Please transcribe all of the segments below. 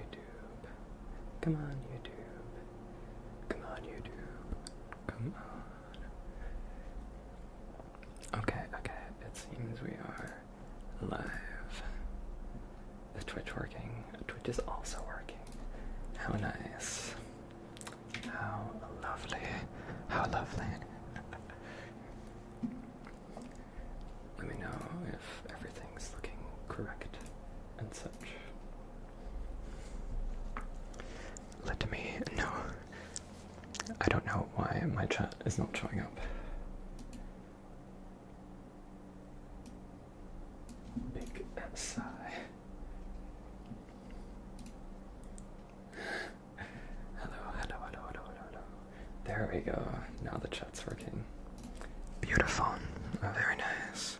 YouTube. Come on, YouTube. Come on, YouTube. Come on. Okay, it seems we are live. Is Twitch working? Twitch is also working. How nice. How lovely. How lovely. Let me know if everything's looking correct and such. Let me know. I don't know why my chat is not showing up. Big sigh. Hello. There we go. Now the chat's working. Beautiful. Oh, very nice.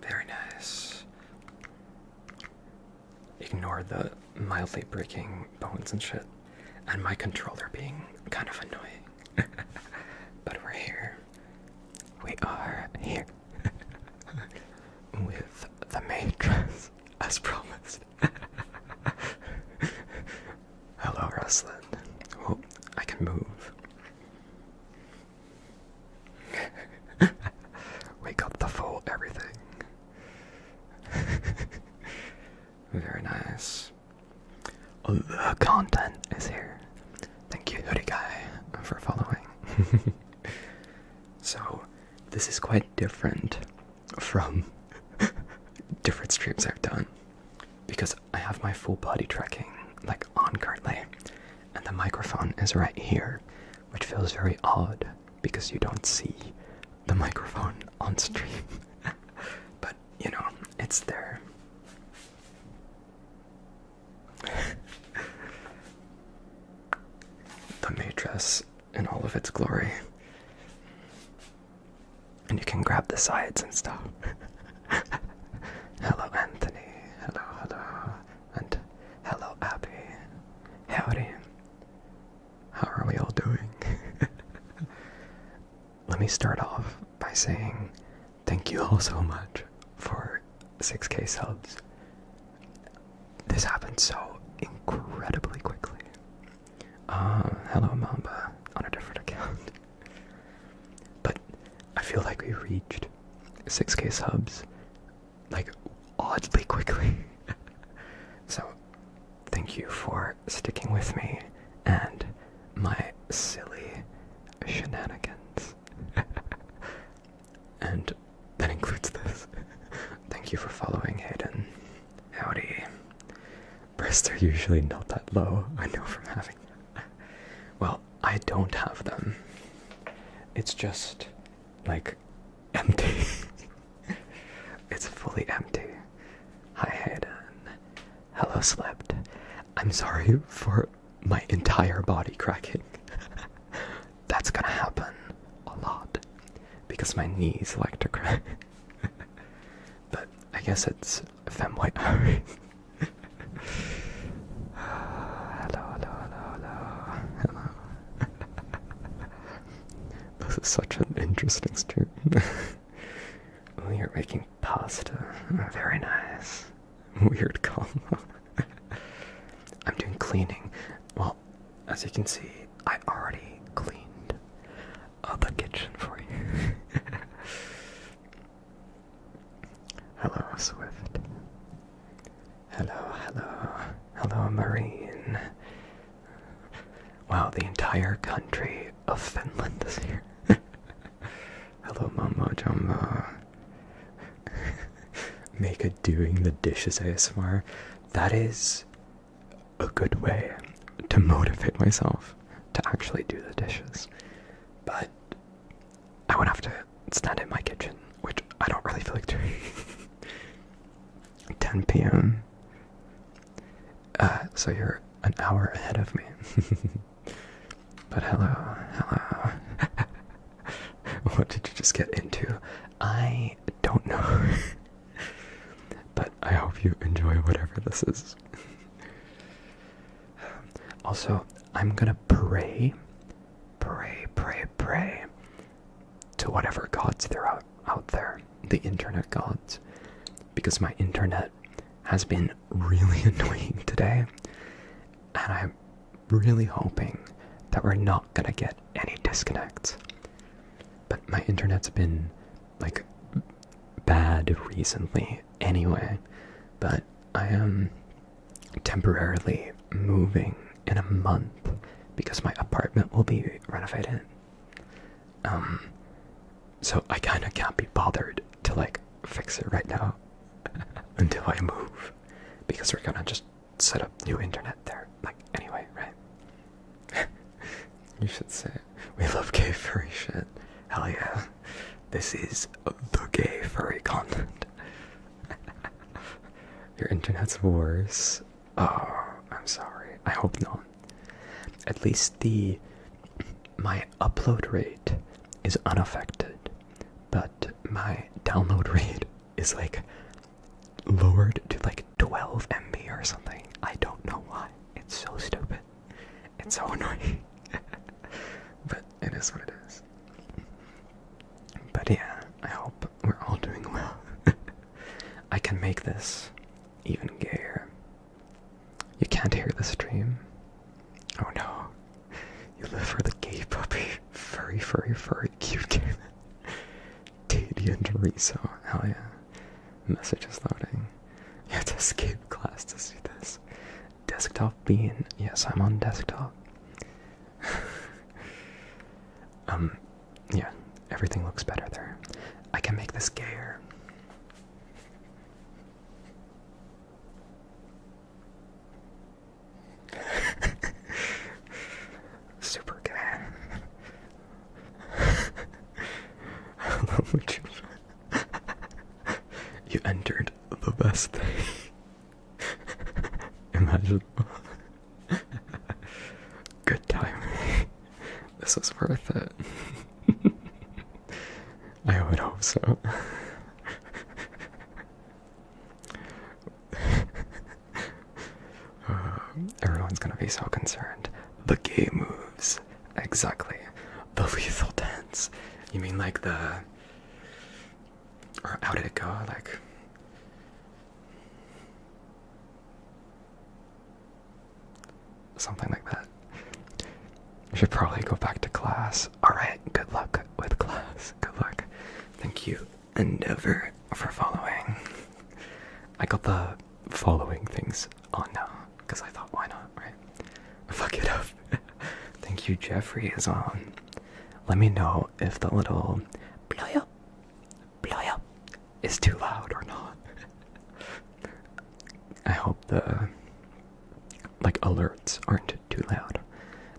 Very nice. Ignore the mildly breaking bones and shit, and my controller being kind of annoying. But we're here. We are here. With the maid dress, as promised. Hello, Ruslan. Oh, I can move. We got the full everything. Very nice. The content is here. Thank you, Hoodie Guy, for following. So, this is quite different from different streams I've done, because I have my full body tracking on currently, and the microphone is right here, which feels very odd because you don't see the microphone on stream. But you know, it's there. The maid dress in all of its glory, and you can grab the sides and stuff. Hello, Anthony. Hello, and hello, Abby. Howdy. How are we all doing? Let me start off by saying thank you all so much for 6K subs. This happened so incredibly quickly. Hello, Mamba, on a different account. But I feel like we reached 6K subs oddly quickly. So thank you for sticking with me and my silly shenanigans. And that includes this. Thank you for following, Hayden. Howdy. Breasts are usually not that low, I know from having them. Well, I don't have them. It's just, empty. It's fully empty. Hi, Hayden. Hello, Slept. I'm sorry for my entire body cracking. That's gonna happen a lot, because my knees like to crack. But I guess it's femme-white hours. Hello. This is such an interesting stream. Oh, you're making pasta. Very nice. Weird combo. I'm doing cleaning. Well, as you can see, I already cleaned the kitchen for you. Hello, Swift. Hello, Marine. Wow, the entire country of Finland is here. Hello, Mama Jumbo. Mega doing the dishes ASMR. That is a good way to motivate myself to actually do the dishes. But I would have to stand in my kitchen, which I don't really feel like doing. 10 p.m. So you're an hour ahead of me. But hello. What did you just get into? I don't know. But I hope you enjoy whatever this is. Also, I'm gonna pray to whatever gods there are out there, the internet gods, because my internet has been really annoying today, and I'm really hoping that we're not gonna get any disconnects. But my internet's been like bad recently anyway, but I am temporarily moving in a month because my apartment will be renovated. So I kind of can't be bothered to like fix it right now until I move, because we're gonna just set up new internet there. Like anyway, right? You should say we love gay furry shit. Hell yeah. This is the gay furry content. Your internet's worse. Oh, I'm sorry. I hope not. At least my upload rate is unaffected, but my download rate is like lowered to like 12 MB or something. I don't know why. It's so stupid. It's so annoying. But it is what it is. But yeah, I hope we're all doing well. I can make this even gayer. You can't hear the stream. Oh no. You live for the gay puppy. Furry, cute game. Teddy and Riso. Hell yeah. Message is loading. You have to escape class to see this. Desktop bean. Yes, I'm on desktop. Yeah, everything looks better there. I can make this gayer. Super gay. I love what you entered the best thing imaginable. Good timing. This was worth it. I would hope so. Everyone's gonna be so concerned. The gay moves. Exactly. The lethal dance. You mean like the... Or how did it go? Like... Something like that. I should probably go back to class. Alright, good luck with class. Good luck. Thank you, Endeavor, for following. I got the following things on now, because I thought, why not, right? Fuck it up. Thank you, Jeffrey is on. Let me know if the little blow up is too loud or not. I hope the like alerts aren't too loud,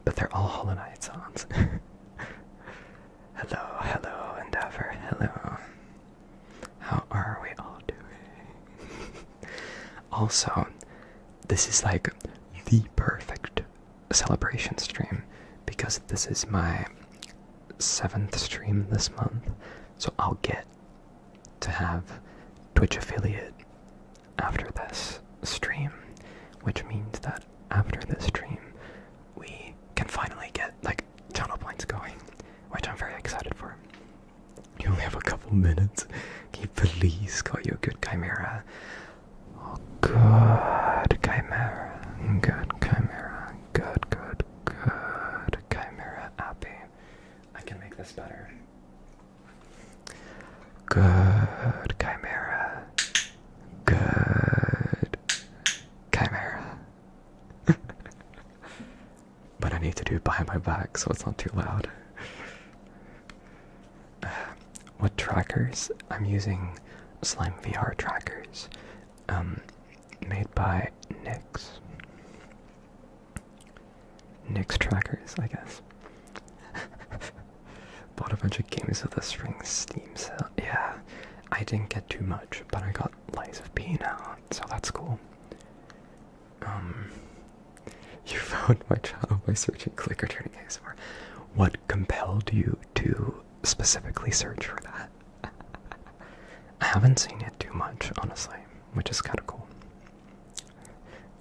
but they're all Hollow Knight songs. Hello, Endeavor, hello. How are we all doing? Also, this is like the perfect celebration stream because this is my 7th stream this month, so I'll get to have Twitch affiliate after this stream, which means that after this stream we can finally get like channel points going, which I'm very excited for. You only have a couple minutes. Can you please call you a good chimera? Oh, good chimera. Good chimera. Good chimera. Happy. I can make this better. Good chimera. Good chimera. But I need to do it behind my back so it's not too loud. What trackers? I'm using Slime VR trackers, made by Nyx trackers, I guess. Bought a bunch of games with the spring Steam sale. Yeah, I didn't get too much, but I got Lies of P now, so that's cool. You found my channel by searching Clicker Turning ASMR. What compelled you to specifically search for that? I haven't seen it too much, honestly, which is kind of cool.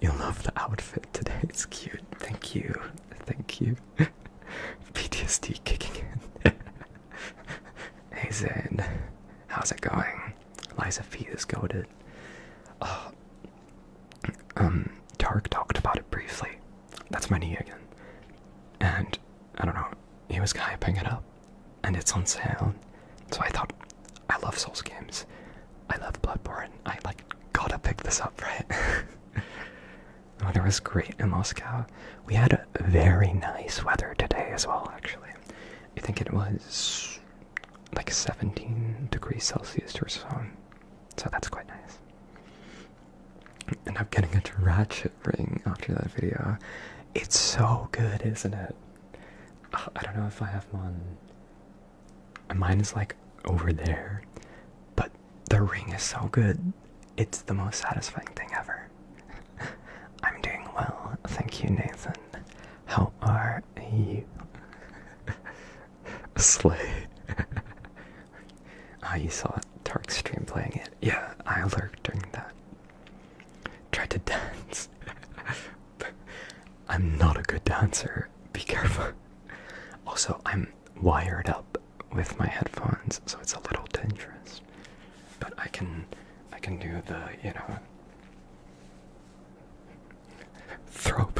You love the outfit today, it's cute. Thank you. PTSD kicking in. Hey Zayn, how's it going? Liza P is goated. Oh, Tark talked about it briefly. That's my knee again. And I don't know, he was hyping it up, and it's on sale. So I thought, I love Souls games. I love Bloodborne. I gotta pick this up, right? The weather was great in Moscow. We had a very nice weather today as well, actually. I think it was like 17 degrees Celsius or so. So that's quite nice. And I'm getting a ratchet ring after that video. It's so good, isn't it? I don't know if I have one. Mine is like over there. But the ring is so good. It's the most satisfying thing ever. I'm doing well. Thank you, Nathan. How are you? Slay. You saw Tark stream playing it. Yeah, I lurked during that. Tried to dance. I'm not a good dancer. Be careful. Also, I'm wired up with my headphones, so it's a little dangerous. But I can do the, throw.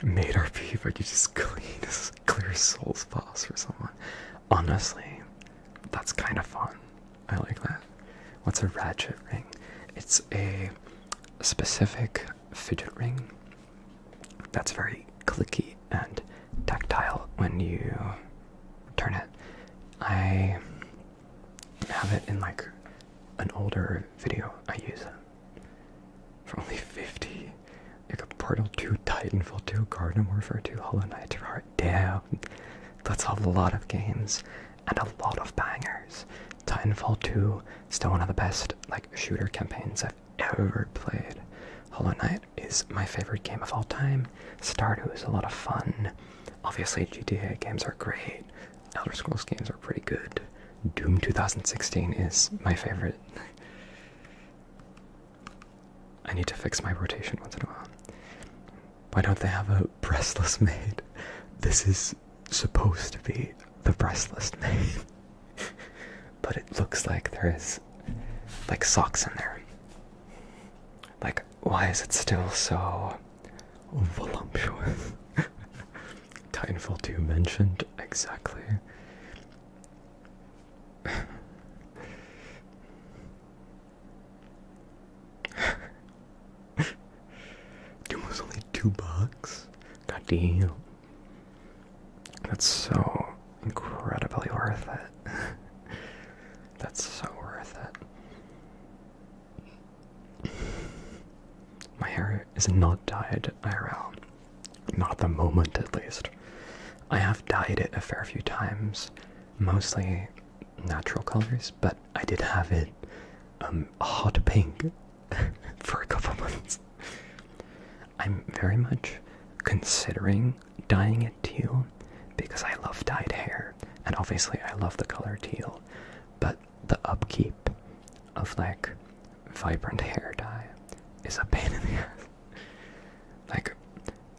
Maid RP, but you just clear Souls boss for someone. Honestly, that's kind of fun. I like that. What's a ratchet ring? It's a specific fidget ring that's very clicky and tactile when you turn it. I have it in like an older video. I use it for only 50. Like a Portal 2, Titanfall 2, Garden Warfare 2, Hollow Knight, Terraria. Damn, that's a lot of games and a lot of bangers. Titanfall 2, still one of the best shooter campaigns I've ever played. Hollow Knight is my favorite game of all time. Stardew is a lot of fun. Obviously, GTA games are great. Elder Scrolls games are pretty good. Doom 2016 is my favorite. I need to fix my rotation once in a while. Why don't they have a breastless maid? This is supposed to be the breastless maid. But it looks like there is socks in there. Why is it still so voluptuous? Titanfall 2 mentioned, exactly. Doom was only $2. God damn. That's so incredibly worth it. That's so worth it. My hair is not dyed IRL. Not at the moment, at least. I have dyed it a fair few times. Mostly natural colors, but I did have it hot pink for a couple months. I'm very much considering dyeing it teal because I love dyed hair, and obviously I love the color teal, but the upkeep of vibrant hair dye is a pain in the ass.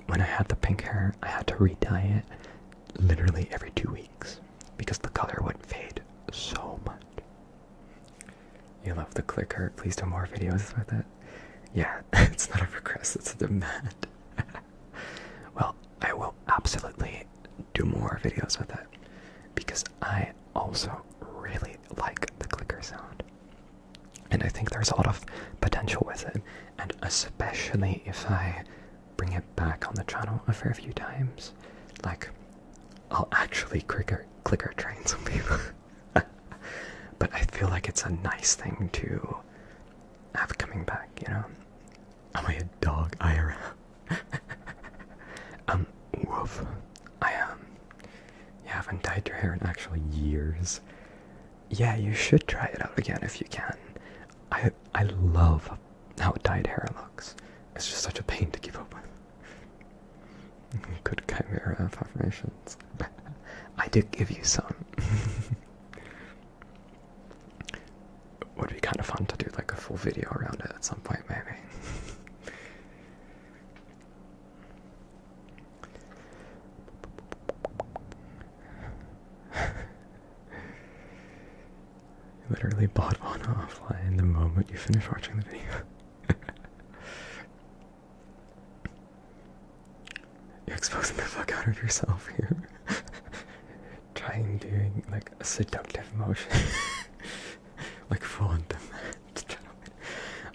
When I had the pink hair, I had to re-dye it literally every 2 weeks because the color would fade so much. You love the clicker. Please do more videos with it. Yeah, it's not a request, it's a demand. Well, I will absolutely do more videos with it because I also really like the clicker sound. And I think there's a lot of potential with it, and especially if I bring it back on the channel a fair few times, I'll actually clicker train some people. But I feel like it's a nice thing to have coming back, Am I a dog IRL? Woof. You haven't dyed your hair in actually years. Yeah, you should try it out again if you can. I love how dyed hair looks. It's just such a pain to keep up with. Good chimera affirmations. I did give you some. Would be kind of fun to do a full video around it at some point, maybe. Literally bought one off. offline the moment you finish watching the video. You're exposing the fuck out of yourself here. Trying doing like a seductive motion. Like full on demand.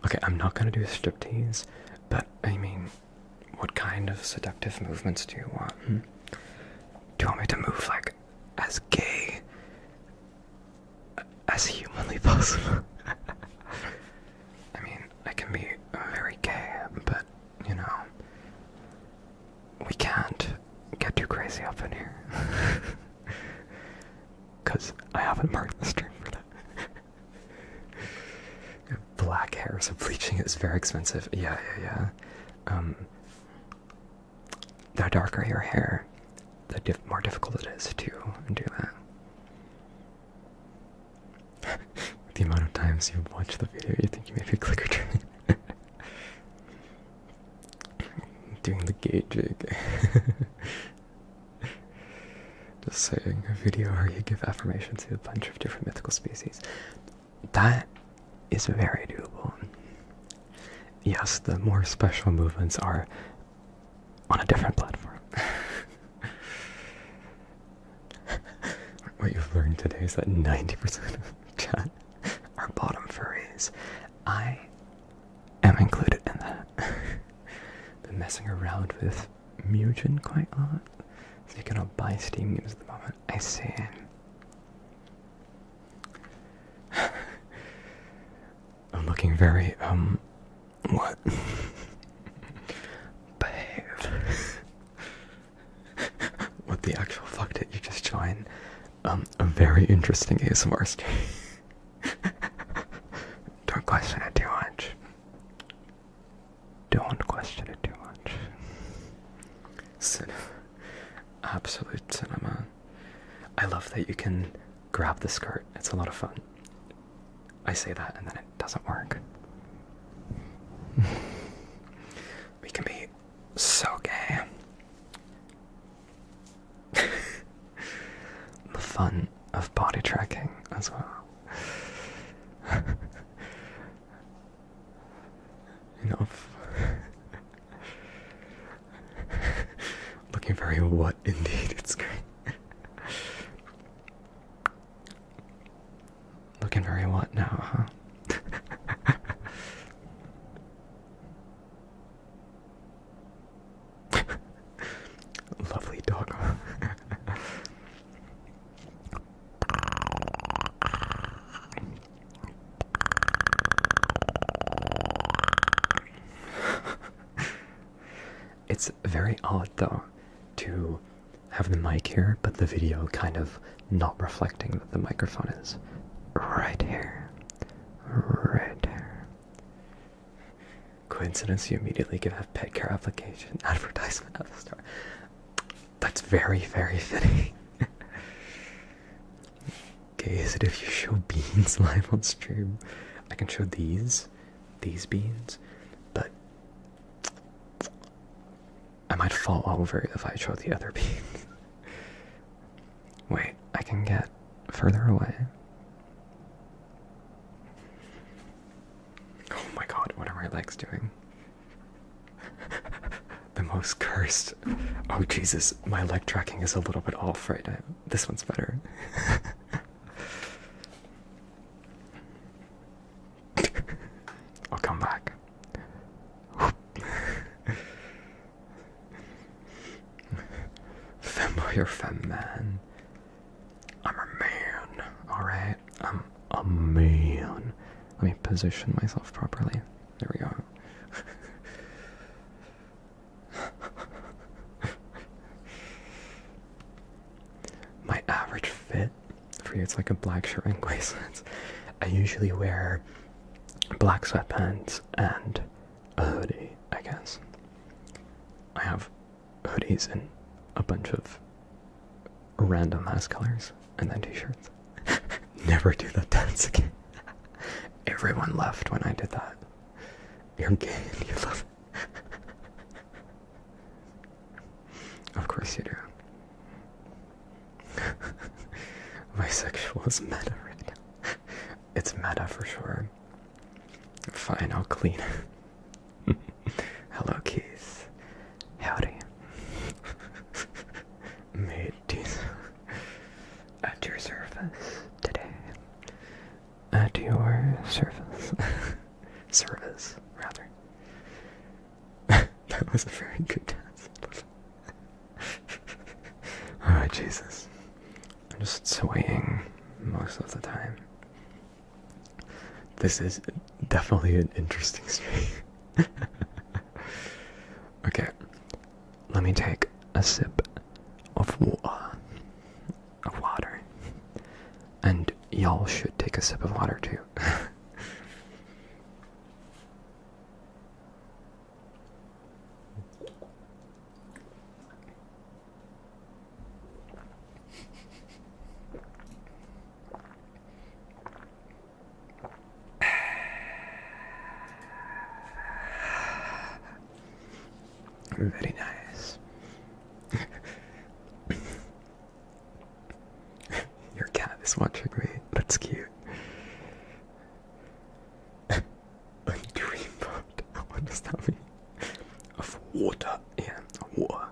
Okay, I'm not gonna do a striptease, but I mean, what kind of seductive movements do you want? Do you want me to move like as gay as humanly possible? I mean, I can be very gay, but you know, we can't get too crazy up in here. Because I haven't marked the stream for that. Black hair, so bleaching is very expensive. Yeah. The darker your hair, the more difficult it is to do that. The amount of times you watch the video, you think you may be clicker training. Doing the gay jig. Just saying, a video where you give affirmation to a bunch of different mythical species. That is very doable. Yes, the more special movements are on a different platform. What you've learned today is that 90% of chat are bottom furries. I am included in that. Been messing around with Mugen quite a lot. So you cannot buy Steam games at the moment. I see. I'm looking very, what? Behave. What the actual fuck did you just join? A very interesting ASMR stream. Don't question it too much. Don't question it too much. Absolute cinema. I love that you can grab the skirt. It's a lot of fun. I say that and then it doesn't work. We can be so gay. The fun of body tracking as well. Enough. Looking very what indeed, it's great. Looking very what now, huh? Lovely dog. It's very odd though to have the mic here, but the video kind of not reflecting that the microphone is right here. Right here. Coincidence you immediately give a pet care application advertisement at the start. That's very, very fitting. Okay, is it if you show beans live on stream? I can show these beans, but I might fall over if I show the other beans. Wait, I can get further away. Oh my god, what are my legs doing? The most cursed. Oh Jesus, my leg tracking is a little bit off right now. This one's better. I'll come back. Femboy or femman? I'm a man, alright? I'm a man. Let me position myself properly. There we go. My average fit for you, it's like a black shirt and gray sweats. I usually wear black sweatpants and a hoodie, I guess. I have hoodies in a bunch of random ass colors and then t-shirts. Never do that dance again. Everyone left when I did that. You're gay and you love it. Of course you do. Bisexual is meta right now. It's meta for sure. Fine, I'll clean. Hello, Keith. Howdy. Maid, at your service today. At your service. Service, rather. That was a very good dance. Oh, Jesus. I'm just swaying most of the time. This is definitely an interesting stream. Okay, let me take a sip of water. And y'all should take a sip of water too. Very nice. Your cat is watching me. That's cute. A dreamboat. What does that mean? Of water. Yeah, water.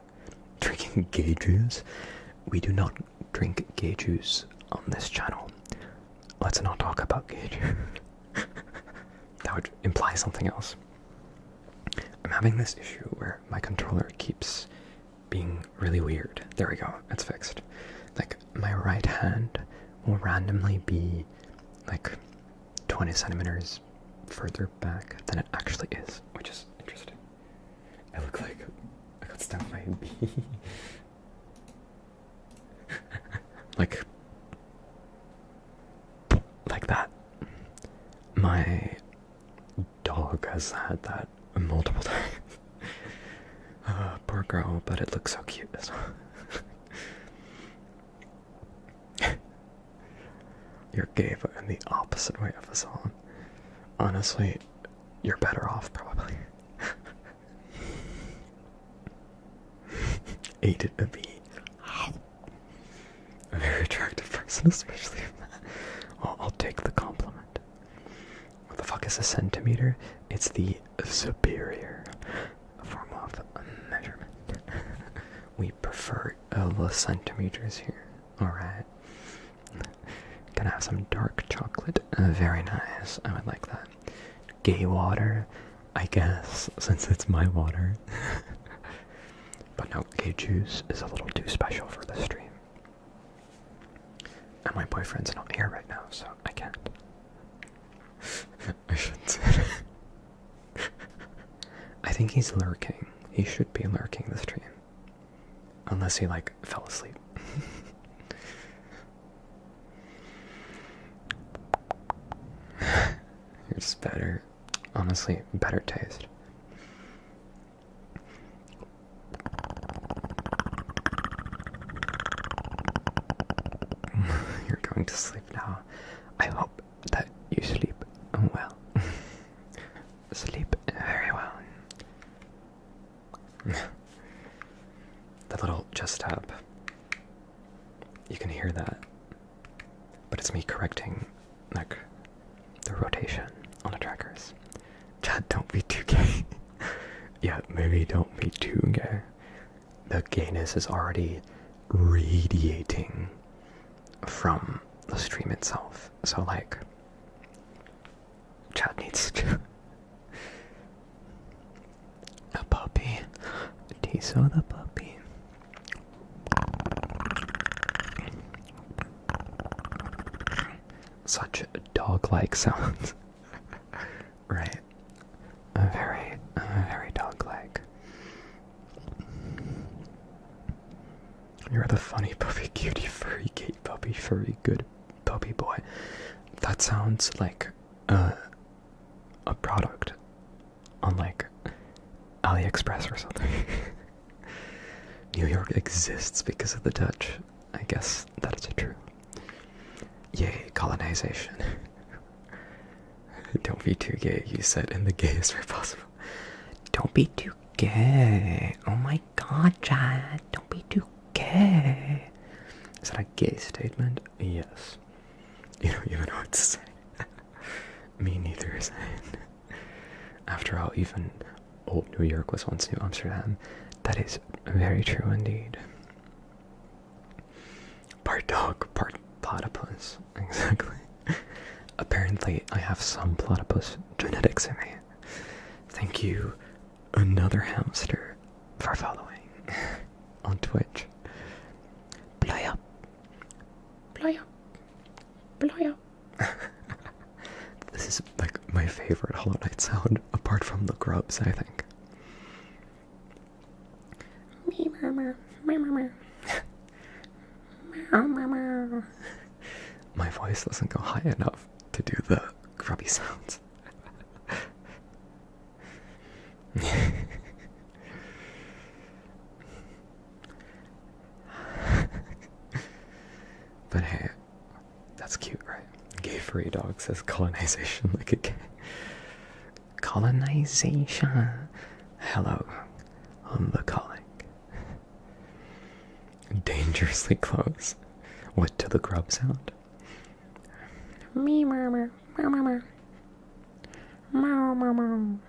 Drinking gay juice. We do not drink gay juice on this channel. Let's not talk about gay juice. That would imply something else. I'm having this issue where my controller keeps being really weird. There we go, it's fixed. Like, my right hand will randomly be like 20 centimeters further back than it actually is, which is interesting. I look like I got stabbed by a bee. like that. My dog has had that multiple times. Poor girl, but it looks so cute as well. You're gay, but in the opposite way of us all. Honestly, you're better off, probably. Ate a bee. A very attractive person, especially if that. I'll take the compliment. What the fuck is a centimeter? It's the superior form of measurement. We prefer the centimeters here. Alright. Gonna have some dark chocolate. Very nice. I would like that. Gay water, I guess, since it's my water. But no, gay juice is a little too special for the stream. And my boyfriend's not here right now, so I can't. I shouldn't say that. I think he's lurking. He should be lurking the stream. Unless he, like, fell asleep. You're just better. Honestly, better taste. You're going to sleep now. I hope that you sleep well. Sleep very well. The little chest tab. You can hear that. But it's me correcting, like, the rotation on the trackers. Chat, don't be too gay. Yeah, maybe don't be too gay. The gayness is already radiating from the stream itself. So, like, chat needs to. A puppy. Tiso the puppy. Such dog-like sounds. Right. Very dog-like. You're the funny puppy, cutie, furry, gay puppy, furry, good puppy boy. That sounds like a product on, like, AliExpress or something. New York exists because of the Dutch. I guess that's true. Yay, colonization. Don't be too gay, you said in the gayest way possible. Don't be too gay. Oh my god, Chad. Don't be too gay. Is that a gay statement? Yes. You don't even know what to say. Me neither, Zane. After all, even old New York was once New Amsterdam. That is very true indeed. Part dog, part platypus. Exactly. Apparently, I have some platypus genetics in me. Thank you, another hamster, for following on Twitch. Blow up. Blow up. Blow up. This is like my favorite Hollow Knight sound, apart from the grubs, I think. My voice doesn't go high enough to do the grubby sounds. But hey, that's cute, right? Gay furry dog says colonization like a gay. Colonization. Hello, on the calling. Dangerously close. What to the grub sound? Me murmur, murmur, murmur, murmur.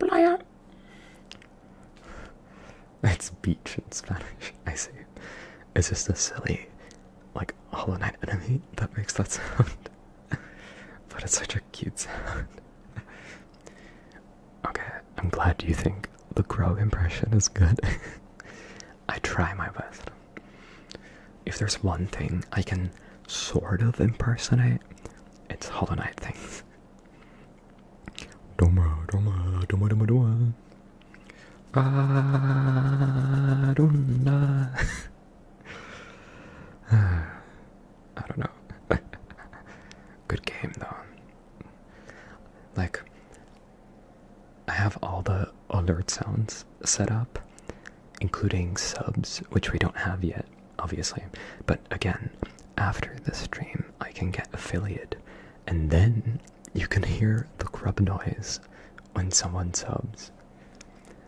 Playa. That's beach in Spanish. I see. It's just a silly, like, Hollow Knight enemy that makes that sound. But it's such a cute sound. Okay, I'm glad you think the grub impression is good. I try my best. If there's one thing I can sort of impersonate, it's Hollow Knight things. Doma, doma, doma, doma, doma. Aruna. I don't know. Good game though. Like, I have all the alert sounds set up, including subs, which we don't have yet, obviously. But again, after the stream, I can get affiliate, and then you can hear the grub noise when someone subs.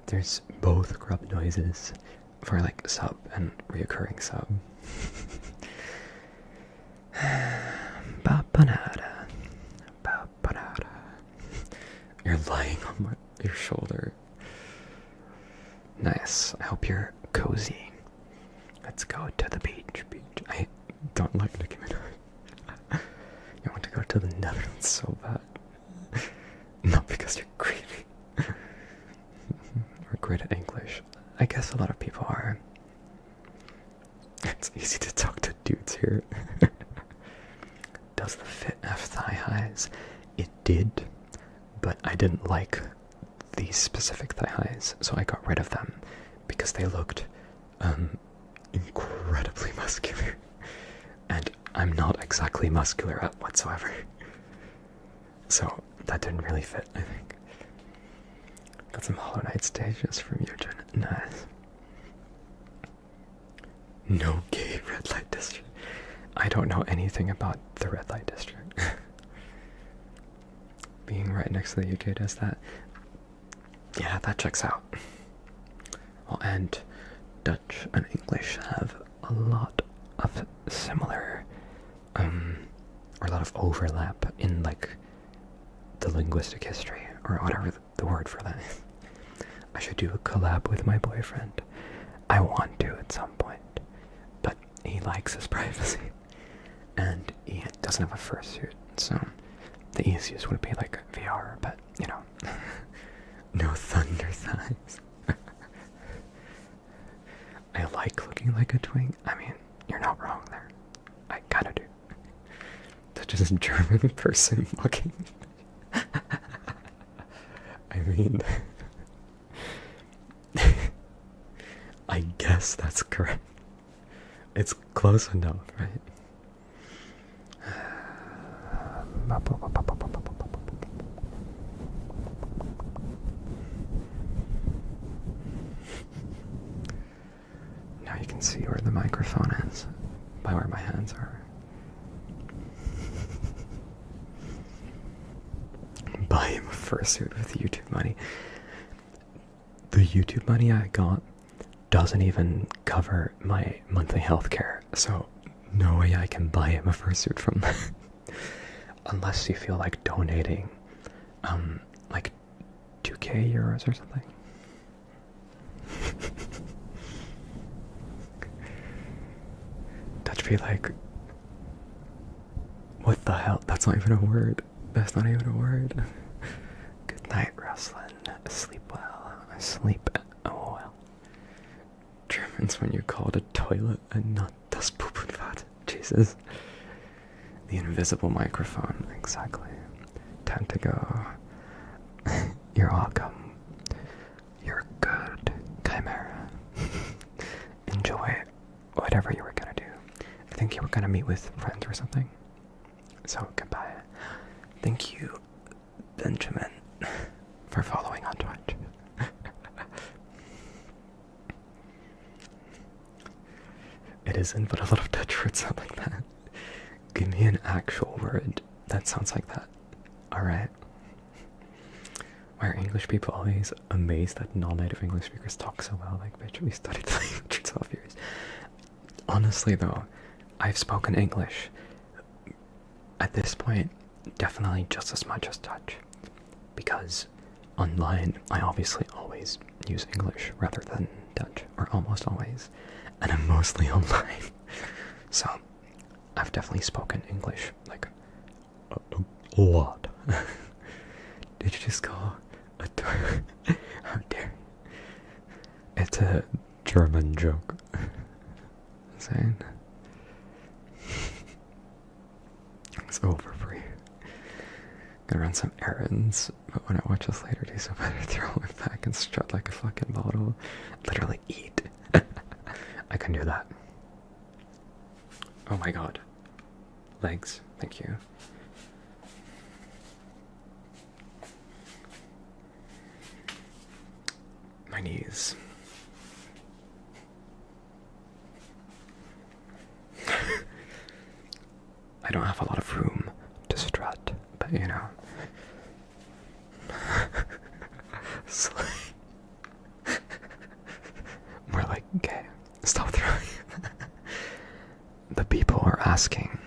There's both grub noises for like sub and reoccurring sub. Ba-ba-da-da. Ba-ba-da-da. You're lying on your shoulder. Nice. I hope you're cozy. Let's go to the beach. I don't like Nicki Minaj. You want to go to the Netherlands so bad. Not because you're creepy. Or great at English. I guess a lot of people are. It's easy to talk to dudes here. Does the fit have thigh highs? It did, but I didn't like these specific thigh highs, so I got rid of them because they looked incredibly muscular, and I'm not exactly muscular whatsoever, so that didn't really fit, I think. Got some Hollow Knight stages from Eugen. Nice. No gay red light district. I don't know anything about the red light district. Being right next to the UK does that. Yeah, that checks out. Well, and Dutch and English have a lot of similar, or a lot of overlap in, like, the linguistic history, or whatever the word for that is. I should do a collab with my boyfriend. I want to at some point, but he likes his privacy, and he doesn't have a fursuit, so the easiest would be like VR, but, you know, no thunder thighs. I like looking like a twink. I mean, you're not wrong there. I kinda do. That's just a German person walking. I mean, I guess that's correct. It's close enough, right? Now you can see where the microphone is by where my hands are. Buy him a fursuit with YouTube money. The YouTube money I got doesn't even cover my monthly health care, so No way I can buy him a fursuit from them. Unless you feel like donating, like 2k euros or something. That'd be like, what the hell? That's not even a word. That's not even a word. Good night, Ruslan. Sleep well. Sleep well. Germans when you call it a toilet and not das Pupenfahrt. Jesus. The invisible microphone. Exactly. Time to go. You're welcome. You're good, Chimera. Enjoy whatever you were gonna do. I think you were gonna meet with friends or something. So, goodbye. Thank you, Benjamin, for following on Twitch. It isn't, but a lot of Dutch words sound like that. Give me an actual word that sounds like that. Alright. Why are English people always amazed that non-native English speakers talk so well? Like, bitch, we studied the language for 12 years. Honestly, though, I've spoken English at this point definitely just as much as Dutch. Because online, I obviously always use English rather than Dutch, or almost always. And I'm mostly online. So, I've definitely spoken English, like, a lot. Did you just call a door? How dare you? It's a German joke. Insane. It's over for you. Gonna run some errands, but when I watch this later, do so better throw it back and strut like a fucking bottle. Literally eat. I can do that. Oh my god. Legs, thank you. My knees. I don't have a lot of room to strut, but you know. More like gay. Stop throwing. The people are asking.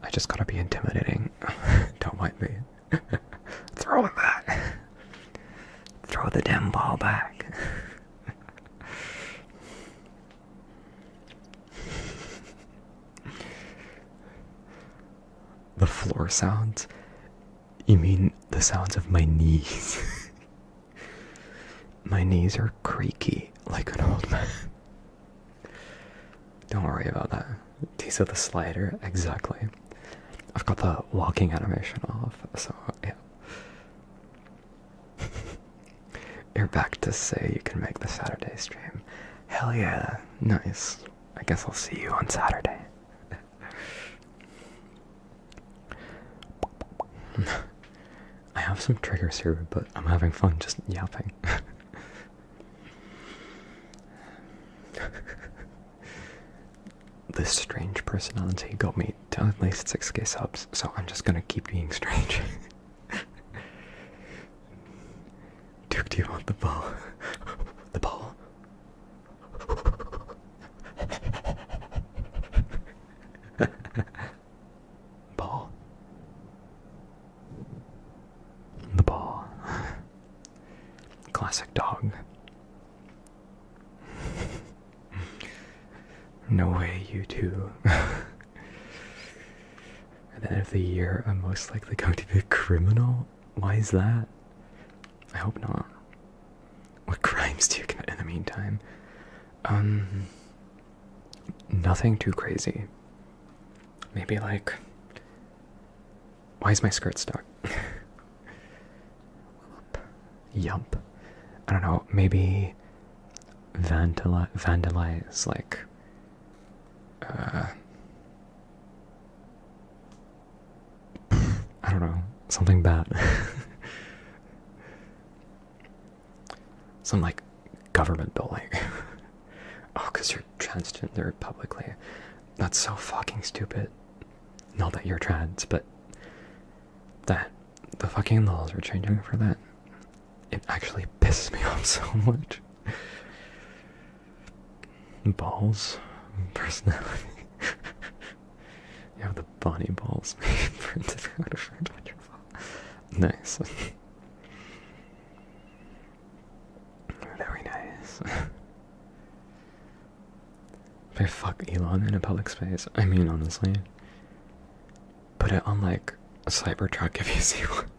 I just gotta be intimidating. Don't mind me. Throw it back. Throw the damn ball back. The floor sounds? You mean the sounds of my knees? My knees are creaky like an old man. Don't worry about that. These are the slider, exactly. I've got the walking animation off, so yeah. You're back to say you can make the Saturday stream. Hell yeah, nice. I guess I'll see you on Saturday. I have some triggers here, but I'm having fun just yapping. This strange personality got me to at least 6k subs, so I'm just gonna keep being strange. Duke, do you want the ball? The ball? Ball. The ball. Classic dog. No way, you two. At the end of the year, I'm most likely going to be a criminal? Why is that? I hope not. What crimes do you commit in the meantime? Nothing too crazy. Maybe like... Why is my skirt stuck? Yup. I don't know, maybe... vandalize, like... I don't know, something bad. Some like government bullying. Oh, because you're transgender publicly. That's so fucking stupid. Not that you're trans, but that the fucking laws are changing for that. It actually pisses me off so much. Balls, personality. You have the Bonnie balls printed out of your phone. Nice. Very nice. If I fuck Elon in a public space, I mean, honestly, put it on like a Cybertruck if you see one.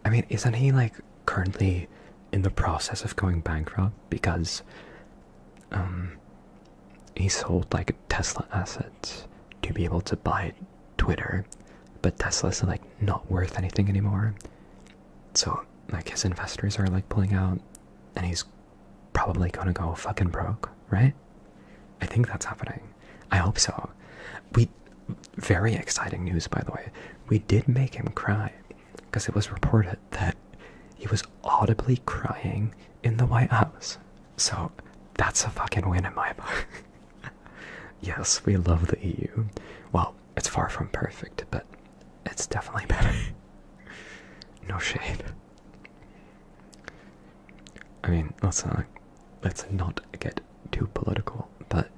I mean, isn't he like currently in the process of going bankrupt because he sold like Tesla assets to be able to buy Twitter, but Tesla's like not worth anything anymore. So like his investors are like pulling out, and he's probably gonna go fucking broke, right? I think that's happening. I hope so. Very exciting news, by the way. We did make him cry because it was reported that he was audibly crying in the White House. So that's a fucking win in my book. Yes, we love the EU. Well, it's far from perfect, but it's definitely better. No shade. I mean, let's not get too political, but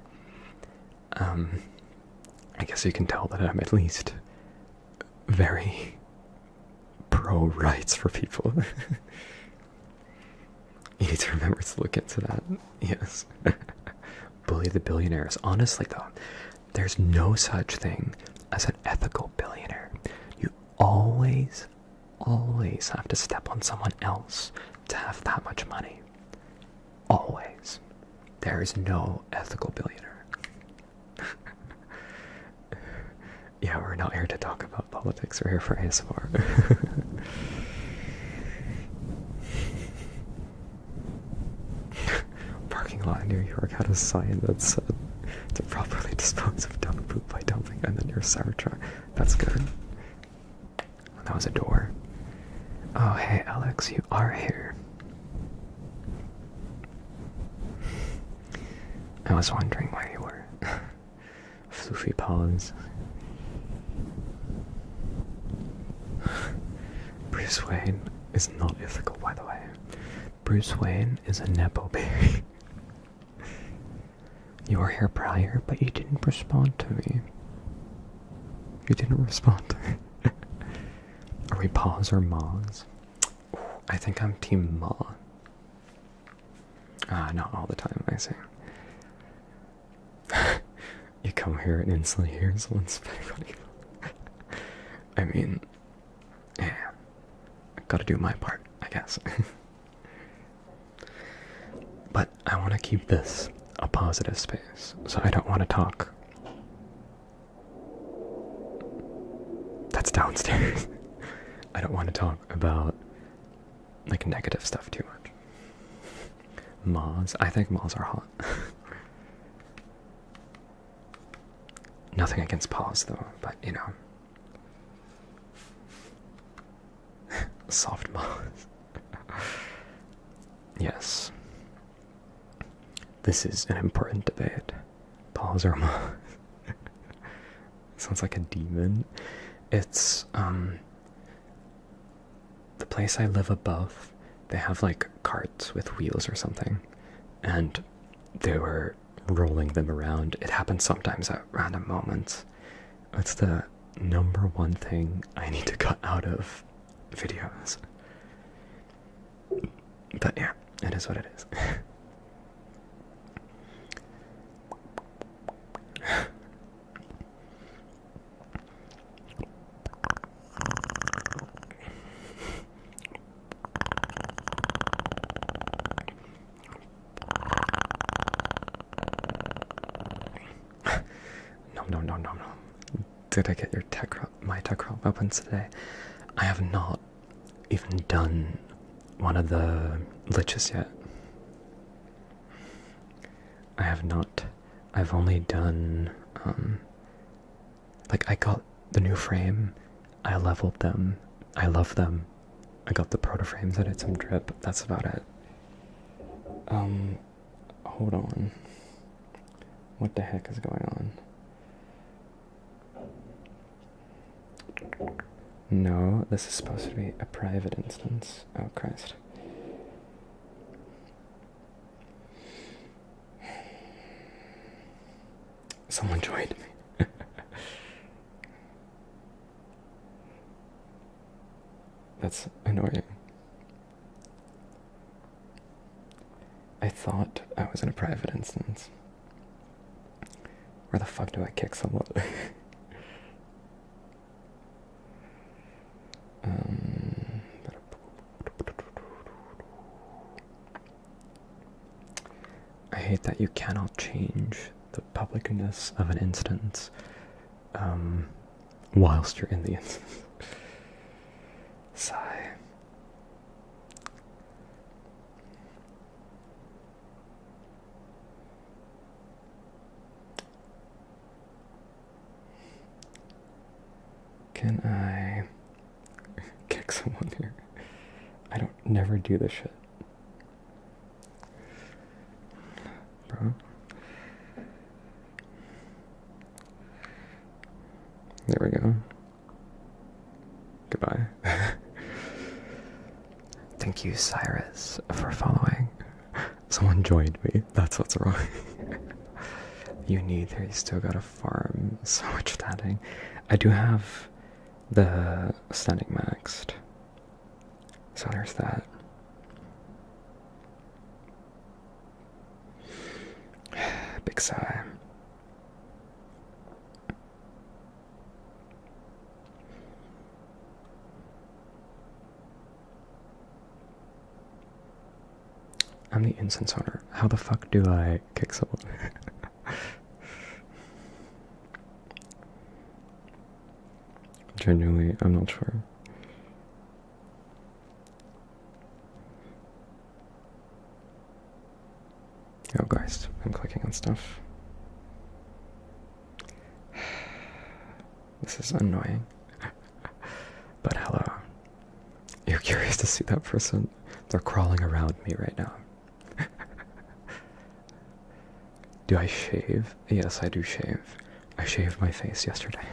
I guess you can tell that I'm at least very pro-rights for people. You need to remember to look into that. Yes. Bully the billionaires. Honestly though, there's no such thing as an ethical billionaire. You always have to step on someone else to have that much money. Always. There is no ethical billionaire. Yeah, we're not here to talk about politics, we're here for ASMR. Parking lot near York had a sign that said to properly dispose of dog poop by dumping and then your Cybertruck. That's good. That was a door. Oh hey Alex, you are here. I was wondering where you were. Floofy paws. Bruce Wayne is not ethical, by the way. Bruce Wayne is a nepo baby. You were here prior, but you didn't respond to me. You didn't respond to me. Are we paws or maws? I think I'm team maw. Not all the time, I say. You come here and instantly hear someone spitting on you. I mean, yeah, I gotta do my part, I guess. But I want to keep this a positive space, so I don't want to talk. That's downstairs. I don't want to talk about like negative stuff too much. Moths, I think moths are hot. Nothing against paws though, but you know. Soft moths. Yes. This is an important debate. Paws or moths? Sounds like a demon. It's the place I live above, they have like carts with wheels or something, and they were rolling them around. It happens sometimes at random moments. It's the number one thing I need to cut out of videos. But yeah, it is what it is. No. Did I get your my tech weapons today? I have not even done one of the liches yet. I have not. I've only done, like I got the new frame, I leveled them, I love them. I got the proto frames, I did some drip, that's about it. Hold on. What the heck is going on? No, this is supposed to be a private instance. Oh, Christ. Someone joined me. That's annoying. I thought I was in a private instance. Where the fuck do I kick someone? I hate that you cannot change the publicness of an instance whilst you're in the instance. Sigh. Can I kick someone here? I don't never do this shit. Bro. There we go. Goodbye. Thank you, Cyrus, for following. Someone joined me. That's what's wrong. You neither. You still gotta farm. So much standing. I do have the standing maxed. So there's that. Big sigh. I'm the instance owner. How the fuck do I kick someone? Genuinely, I'm not sure. Oh, guys, I'm clicking on stuff. This is annoying. But hello. You're curious to see that person? They're crawling around me right now. Do I shave? Yes, I do shave. I shaved my face yesterday.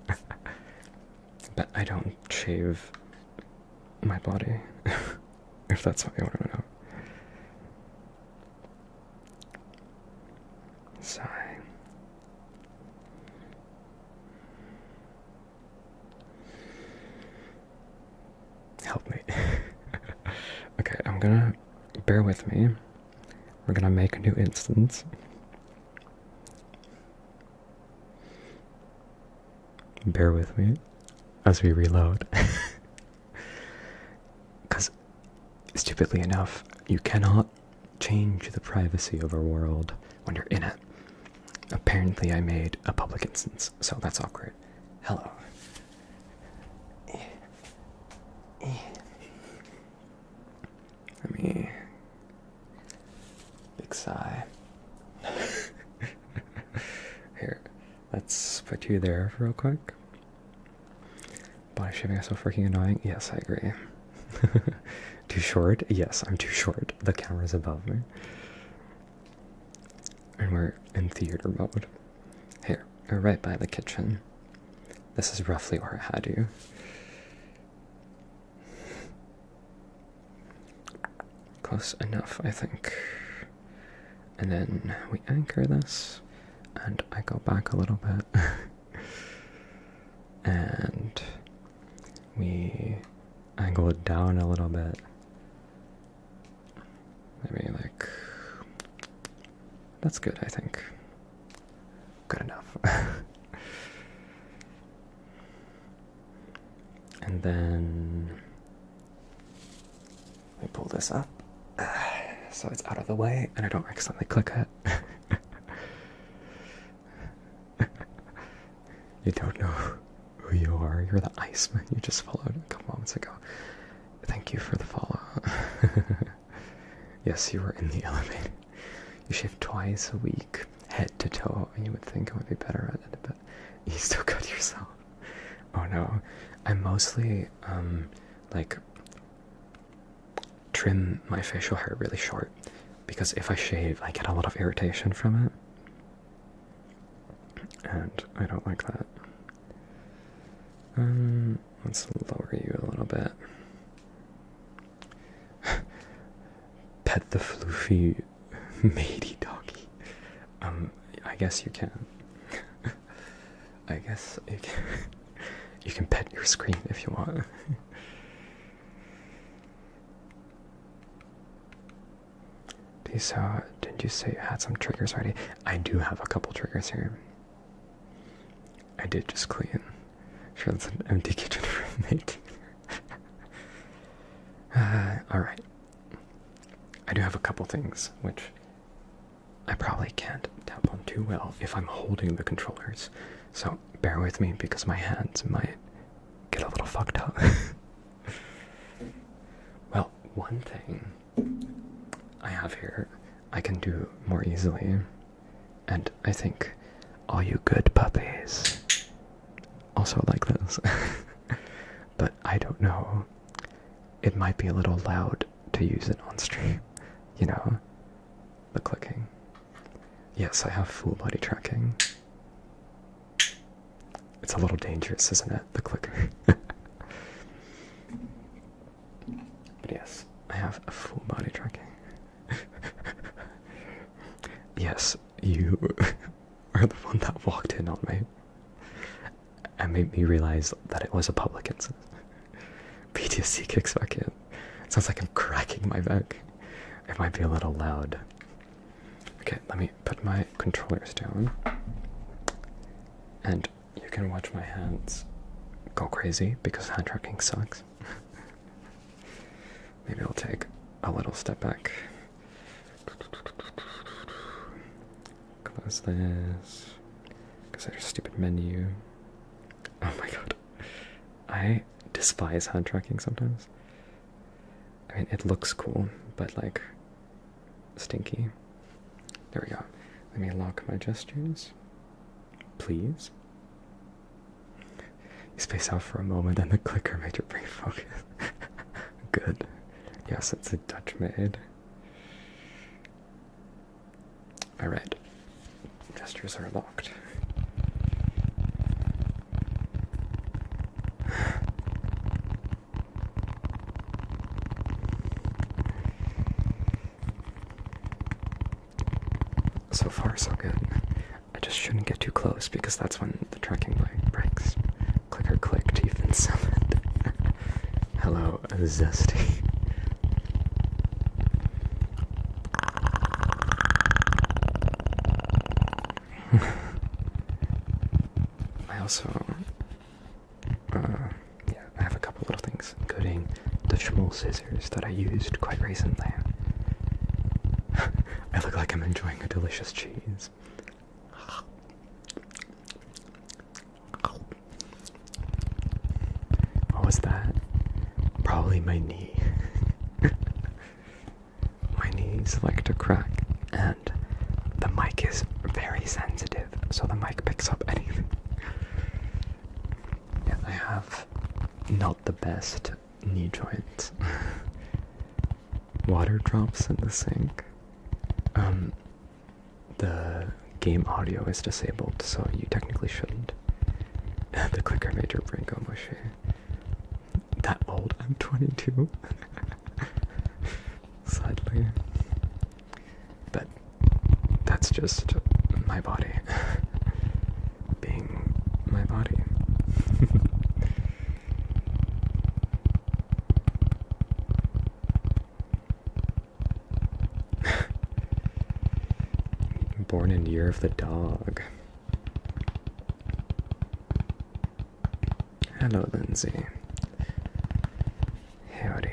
But I don't shave my body, if that's what you want to know. Sigh. Help me. Okay, I'm gonna... Bear with me. We're gonna make a new instance. Bear with me as we reload. Because, stupidly enough, you cannot change the privacy of our world when you're in it. Apparently I made a public instance, so that's awkward. Hello. Let me... Big sigh. Here, let's put you there real quick. Body shaving is so freaking annoying. Yes, I agree. Too short? Yes, I'm too short. The camera's above me. And we're in theater mode. Here, we're right by the kitchen. This is roughly where I had you. Close enough, I think. And then we anchor this, and I go back a little bit. And we angle it down a little bit. Maybe like... That's good, I think. Good enough. And then we pull this up so it's out of the way and I don't accidentally click it. You don't know who you are. You're the Iceman you just followed a couple moments ago. Thank you for the follow. Yes, you were in the elevator. You shave twice a week, head to toe, and you would think I would be better at it, but you still cut yourself. Oh no. I mostly, like, trim my facial hair really short, because if I shave, I get a lot of irritation from it. And I don't like that. Let's lower you a little bit. Pet the floofy matey doggy. I guess you can. I guess you can. You can pet your screen if you want. So, did you say you had some triggers already? I do have a couple triggers here. I did just clean. Sure, that's an empty kitchen for a mate. Alright. I do have a couple things, which I probably can't tap on too well if I'm holding the controllers. So, bear with me because my hands might get a little fucked up. Well, one thing I have here I can do more easily, and I think all you good puppies also like this. But I don't know, it might be a little loud to use it on stream, you know, the clicking. Yes, I have full body tracking. It's a little dangerous, isn't it, the clicker? But yes, I have a full body tracking. Yes, you are the one that walked in on me and made me realize that it was a public incident. PTSD kicks back in. It sounds like I'm cracking my back. It might be a little loud. Okay, let me put my controllers down. And you can watch my hands go crazy because hand tracking sucks. Maybe I'll take a little step back. Close this. Because there's a stupid menu. Oh my god. I despise hand tracking sometimes. I mean, it looks cool, but like, stinky. There we go. Let me lock my gestures. Please. You space out for a moment and the clicker made your brain focus. Good. Yes, it's a Dutch maid. Alright. Gestures are locked. So far, so good. I just shouldn't get too close because that's when the tracking breaks. Clicker click, teeth and summoned. Hello, Zesty. I also, yeah, I have a couple little things, including the small scissors that I used quite recently. I look like I'm enjoying a delicious cheese. What was that? Probably my knee. My knees like to crack, and the mic is very sensitive, so the mic picks up anything. Yeah, I have not the best knee joints. Water drops in the sink. The game audio is disabled, so you technically shouldn't. The clicker made your brain go mushy. That old? I'm 22. Sadly. But that's just my body being my body. Born in Year of the Dog. Hello, Lindsay. Howdy.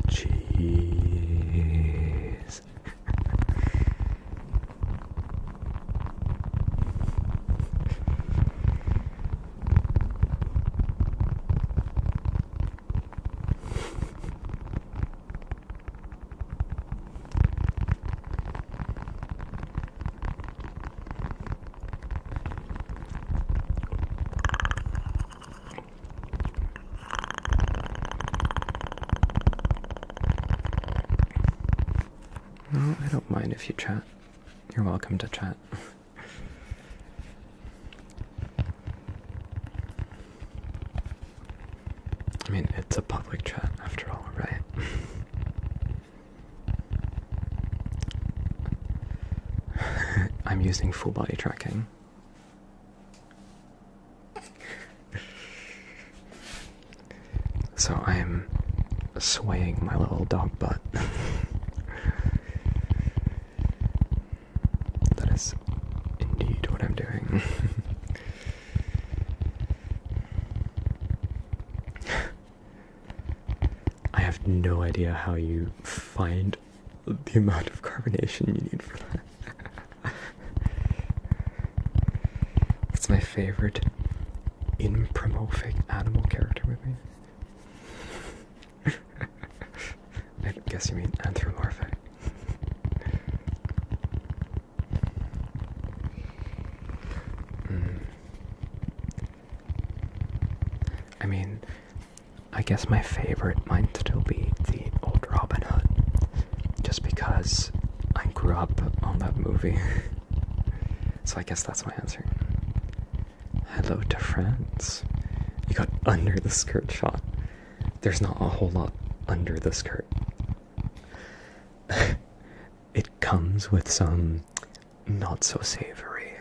Jeez. No, I don't mind if you chat. You're welcome to chat. It's a public chat after all, right? I'm using full body tracking. So I'm swaying my little dog butt. That is indeed what I'm doing. I have no idea how you find the amount of carbonation you need for that. It's my favorite anthropomorphic animal character movie. I guess you mean anthropomorphic. I mean, I guess my favorite might still be the old Robin Hood, just because I grew up on that movie. So I guess that's my answer. Hello to France. You got under the skirt shot. There's not a whole lot under the skirt. It comes with some not so savory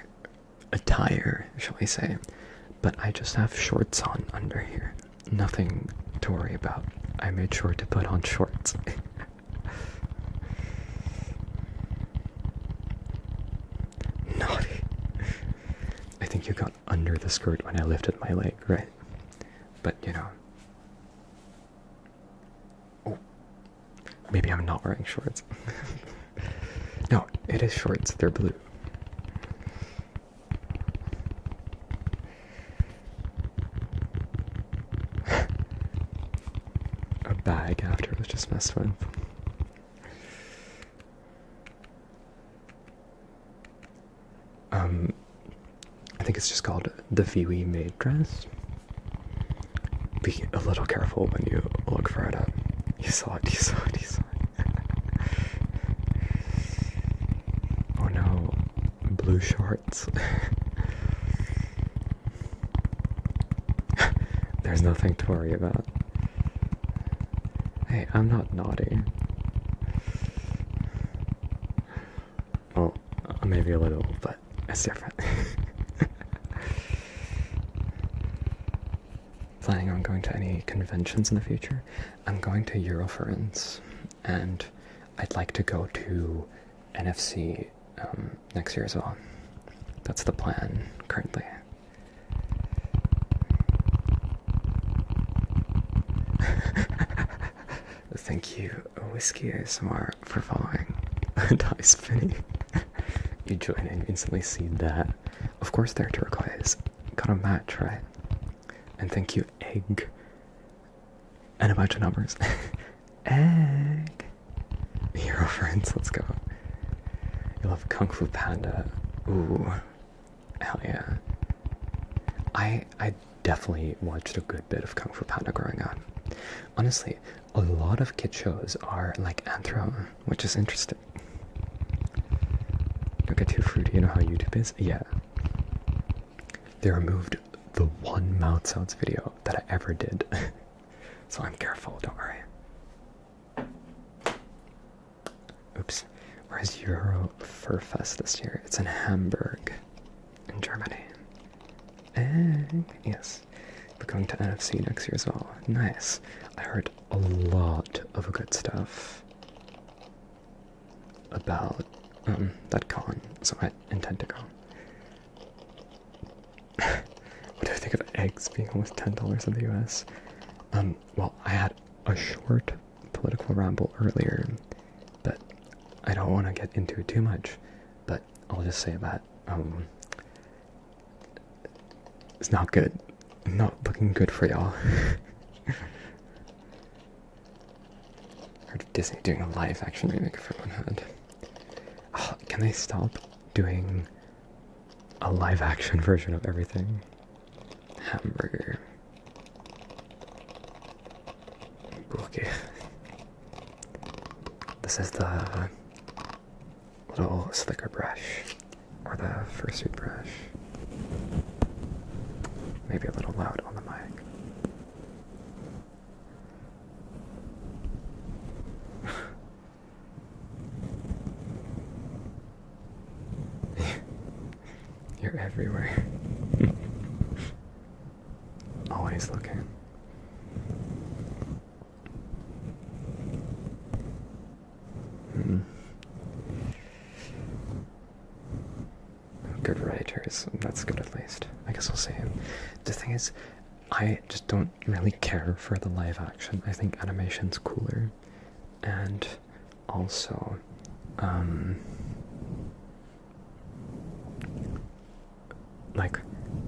attire, shall we say. But I just have shorts on under here. Nothing to worry about. I made sure to put on shorts. Naughty. I think you got under the skirt when I lifted my leg, right? But, you know. Oh. Maybe I'm not wearing shorts. No, it is shorts. They're blue. A bag after it was just messed with. I think it's just called the Viwi maid dress. Be a little careful when you look for it up. You saw it, you saw it, you saw it. Oh no, blue shorts. There's nothing to worry about. Hey, I'm not naughty. Well, maybe a little, but it's different. Planning on going to any conventions in the future? I'm going to Eurofurence, and I'd like to go to NFC next year as well. That's the plan currently. Thank you, Whiskey ASMR, for following. Die spinning. You join and instantly see that. Of course they're turquoise. Got a match, right? And thank you, Egg. And a bunch of numbers. Egg. Hero friends, let's go. You love Kung Fu Panda. Ooh. Hell yeah. I definitely watched a good bit of Kung Fu Panda growing up. Honestly, a lot of kid shows are like anthro, which is interesting. Don't get too fruity, you know how YouTube is? Yeah. They removed the one mouth sounds video that I ever did. So I'm careful, don't worry. Oops. Where's Euro Fur Fest this year? It's in Hamburg, in Germany. And yes, we're going to NFC next year as well. Nice. I heard a lot of good stuff about that con, so I intend to go. What do I think of eggs being almost $10 in the US? Well, I had a short political ramble earlier, but I don't want to get into it too much. But I'll just say that it's not good. Not looking good for y'all. Heard of Disney doing a live action remake of Robin Hood. Oh, can they stop doing a live action version of everything? Hamburger. Okay. This is the little slicker brush, or the fursuit brush. Maybe a little loud on the mic. You're everywhere. Always looking. Good writers, that's good at least. I guess we'll see. The thing is, I just don't really care for the live action. I think animation's cooler. And also, like,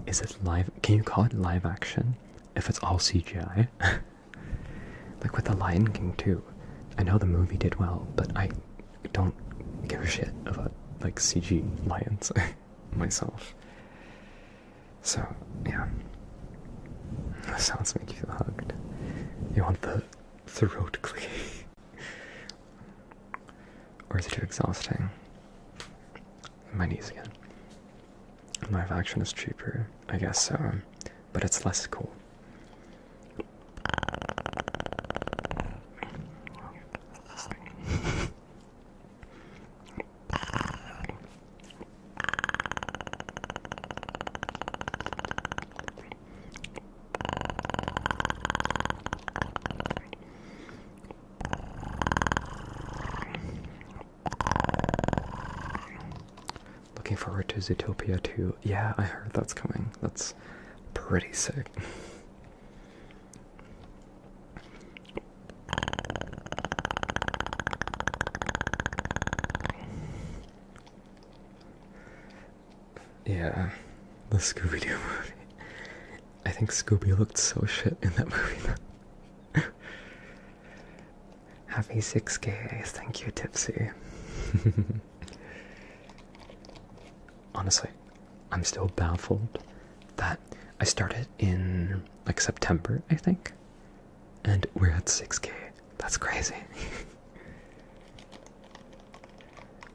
is it live? Can you call it live action if it's all CGI? Like with The Lion King too. I know the movie did well, but I don't give a shit about like CG lions myself. So yeah, the sounds make you feel hugged. You want the throat clicking, or is it too exhausting? My knees again. Live action is cheaper, I guess so, but it's less cool. Looking forward to Zootopia 2. Yeah, I heard that's coming. That's pretty sick. Yeah, the Scooby-Doo movie. I think Scooby looked so shit in that movie. Happy 6K, thank you, Tipsy. Honestly, I'm still baffled that I started in like September, I think, and we're at 6K. That's crazy.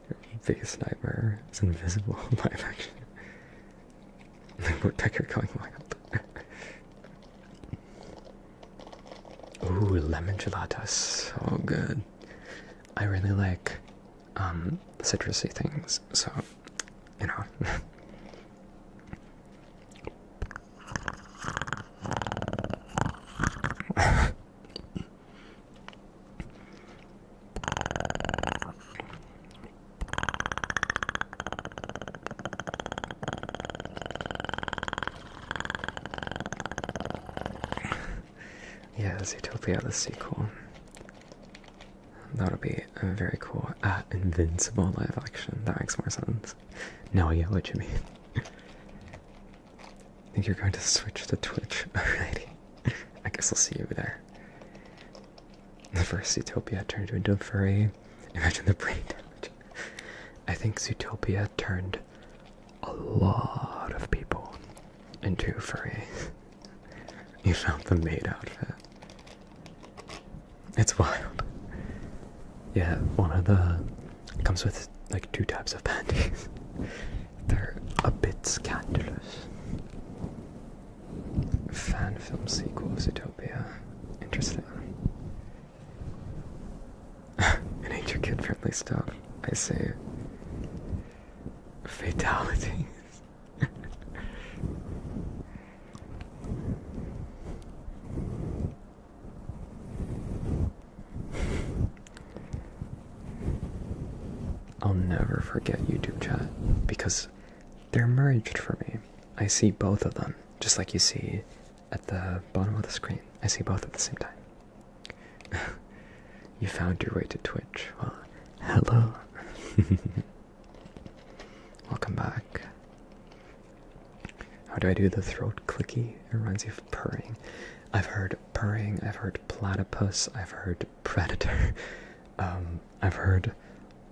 Your biggest nightmare is invisible live action. Woodpecker going wild. Ooh, lemon gelato, so good. I really like citrusy things, so you know. Yeah, Zootopia, the sequel. That'll be very cool. Invincible live action. That makes more sense. Now I get what you mean. I think you're going to switch to Twitch. Alrighty. I guess I'll see you there. The first Zootopia turned into a furry. Imagine the brain damage. I think Zootopia turned a lot of people into furries. You found the maid outfit. It's wild. Yeah, one of the comes with like 2 types of panties. They're a bit scandalous. Fan film sequel of Zootopia. Interesting. It ain't your kid friendly stuff, I say. Fatalities. I'll never forget YouTube chat because they're merged for me. I see both of them, just like you see at the bottom of the screen. I see both at the same time. You found your way to Twitch. Well, hello. Welcome back. How do I do the throat clicky? It reminds you of purring. I've heard purring, I've heard platypus, I've heard predator. I've heard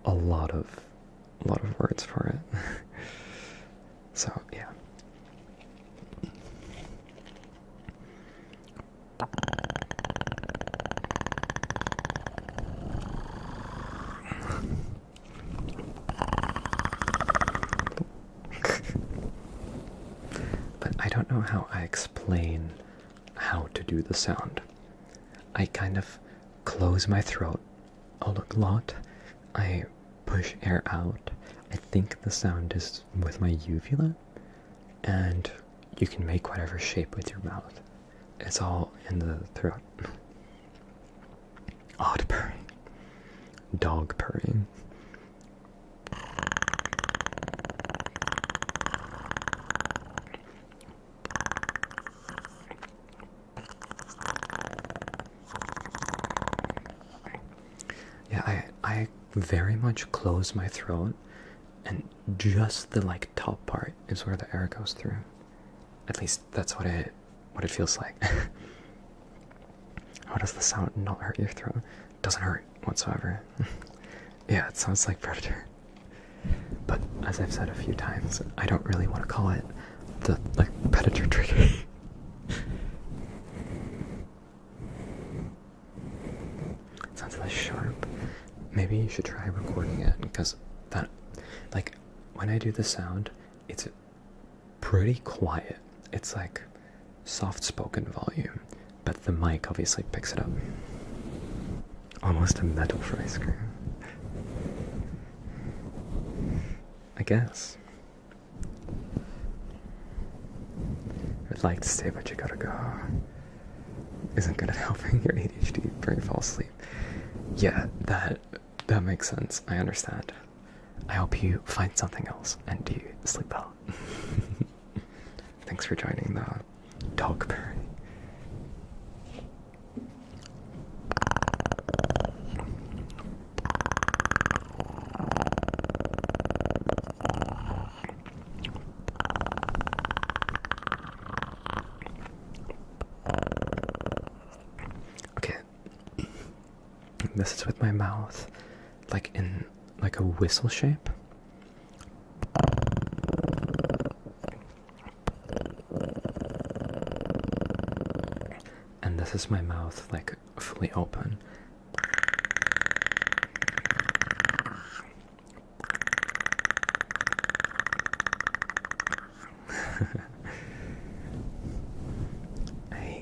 a lot of words for it. So yeah. But I don't know how I explain how to do the sound. I kind of close my throat a lot. I push air out. I think the sound is with my uvula, and you can make whatever shape with your mouth. It's all in the throat. Odd purring. Dog purring. Yeah, I very much close my throat, and just the like top part is where the air goes through. At least that's what it feels like. How does the sound not hurt your throat? Doesn't hurt whatsoever. Yeah, it sounds like Predator. But as I've said a few times, I don't really want to call it the like Predator trigger. It sounds less sharp. Maybe you should try recording it, because that, like, when I do the sound, it's pretty quiet. It's like soft-spoken volume, but the mic obviously picks it up. Almost a metal for ice cream. I guess. I'd like to stay, but you gotta go. Isn't good at helping your ADHD brain fall asleep. Yeah, that makes sense. I understand. I hope you find something else and you sleep well. Thanks for joining the dog party. Okay. This is with my mouth, like in like a whistle shape. And this is my mouth like fully open.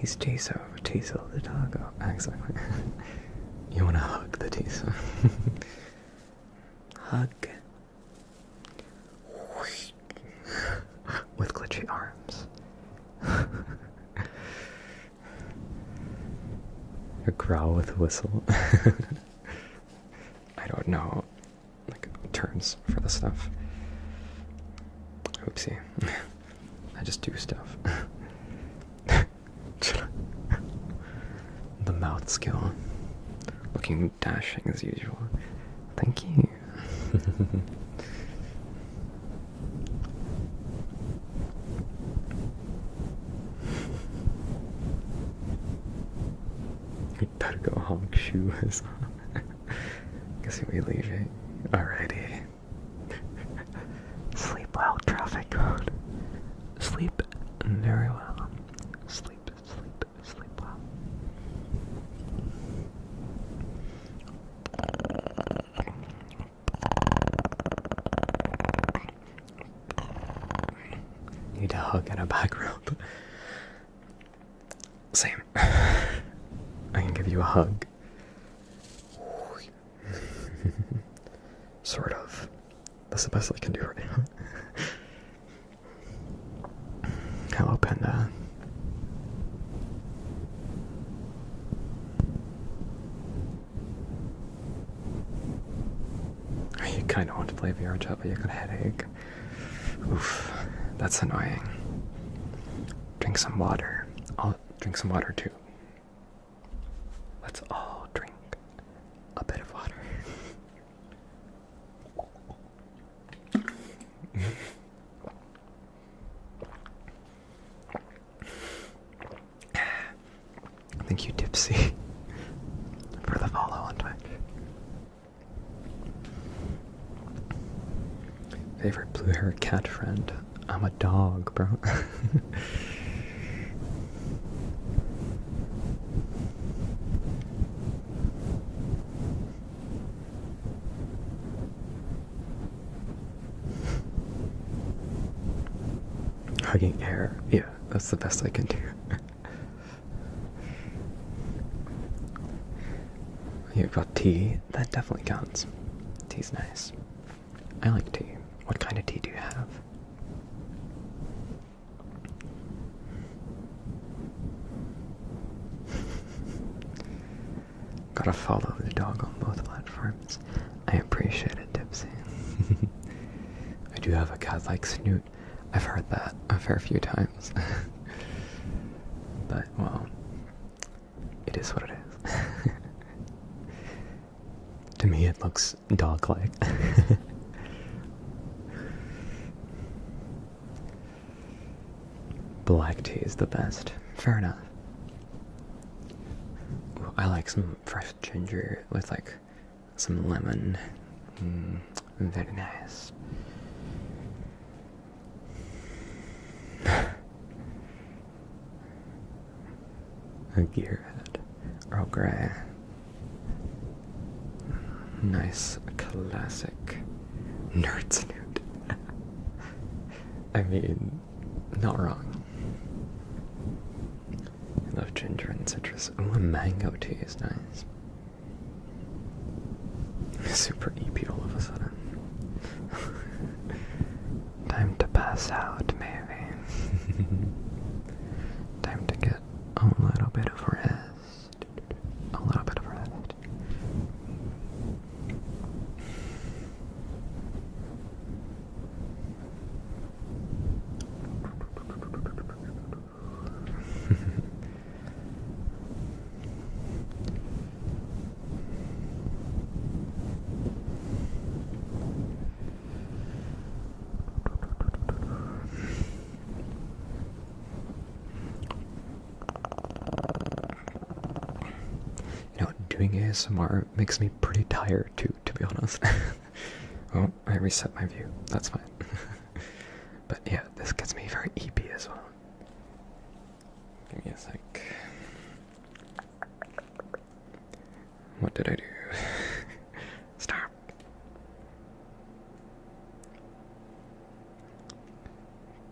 He's Tiso, Tiso the doggo. Exactly. You want to hug the Tiso. Hug. With glitchy arms. A growl with a whistle. I don't know, like, terms for the stuff. Oopsie. I just do stuff. The mouth skill. Looking dashing as usual. Thank you. You better go honk shoes. Guess we leave it. Alrighty. Sleep well, traffic code. Sleep very well. Sleep, sleep, sleep well. Need a hug in a background. Same. I can give you a hug. Sort of. That's the best I can do right now. Hello, Panda. You kind of want to play VR chat, but you got a headache. Oof, that's annoying. Drink some water. I'll drink some water too. Let's all drink a bit of water. Thank you, Dipsy, for the follow on Twitch. Favorite blue-haired cat friend? I'm a dog, bro. Hugging air. Yeah, that's the best I can do. You've got tea. That definitely counts. Tea's nice. I like tea. What kind of tea do you have? gotta follow the dog on both platforms. I appreciate it, Dipsy. I do have a cat-like snoot. I've heard that a fair few times. But, well, it is what it is. To me, it looks dog-like. Black tea is the best. Fair enough. Ooh, I like some fresh ginger with like some lemon. Very nice. A gearhead. Earl Grey. Nice classic nerd snoot. I mean, not wrong. I love ginger and citrus. Oh, a mango tea is nice. Super EP all of a sudden. Time to pass out, maybe. Time to get a little bit of rest. A little bit of rest. Doing ASMR makes me pretty tired too, to be honest. Oh, I reset my view. That's fine. But yeah, this gets me very EP as well. Give me a sec. What did I do? Stop.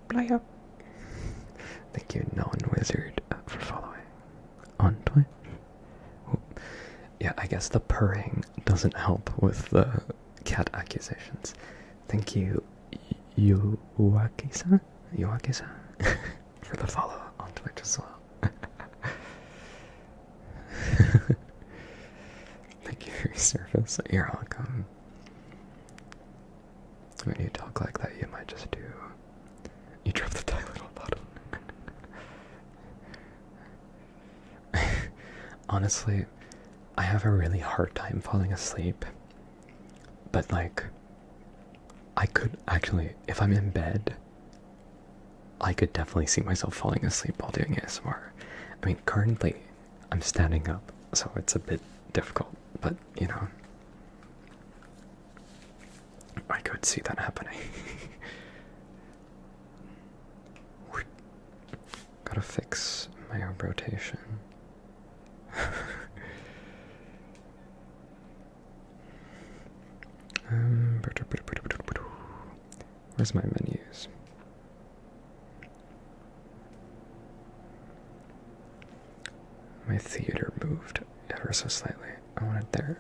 Play up. Thank you, Non-Wizard, for following on Twitch. Yeah, I guess the purring doesn't help with the cat accusations. Thank you, Yuaki-san, for the follow on Twitch as well. Thank you for your service. You're welcome. When you talk like that, you might just do... You drop the tiny little bottle. Honestly, I have a really hard time falling asleep, but like, I could actually, if I'm in bed, I could definitely see myself falling asleep while doing ASMR. I mean, currently, I'm standing up, so it's a bit difficult, but you know, I could see that happening. Gotta fix my rotation. Where's my menus? My theater moved ever so slightly. I want it there.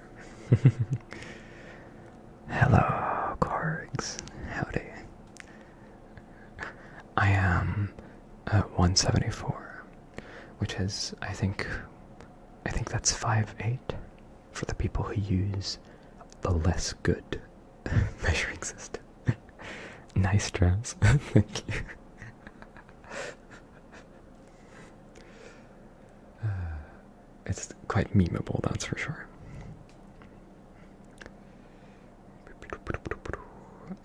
Hello, Korgs. Howdy. I am at 174, which is, I think that's 5'8" for the people who use the less good measuring system. Nice dress. Thank you. It's quite memeable, that's for sure.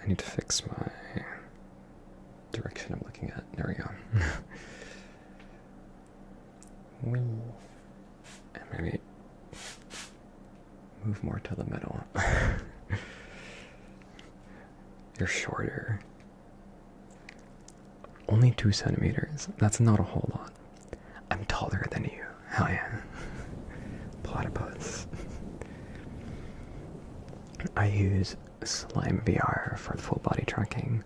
I need to fix my direction I'm looking at. There we go. Whee. And maybe move more to the middle. You're shorter. Only 2 centimeters. That's not a whole lot. I'm taller than you. Hell yeah. Platypus. I use Slime VR for full body tracking,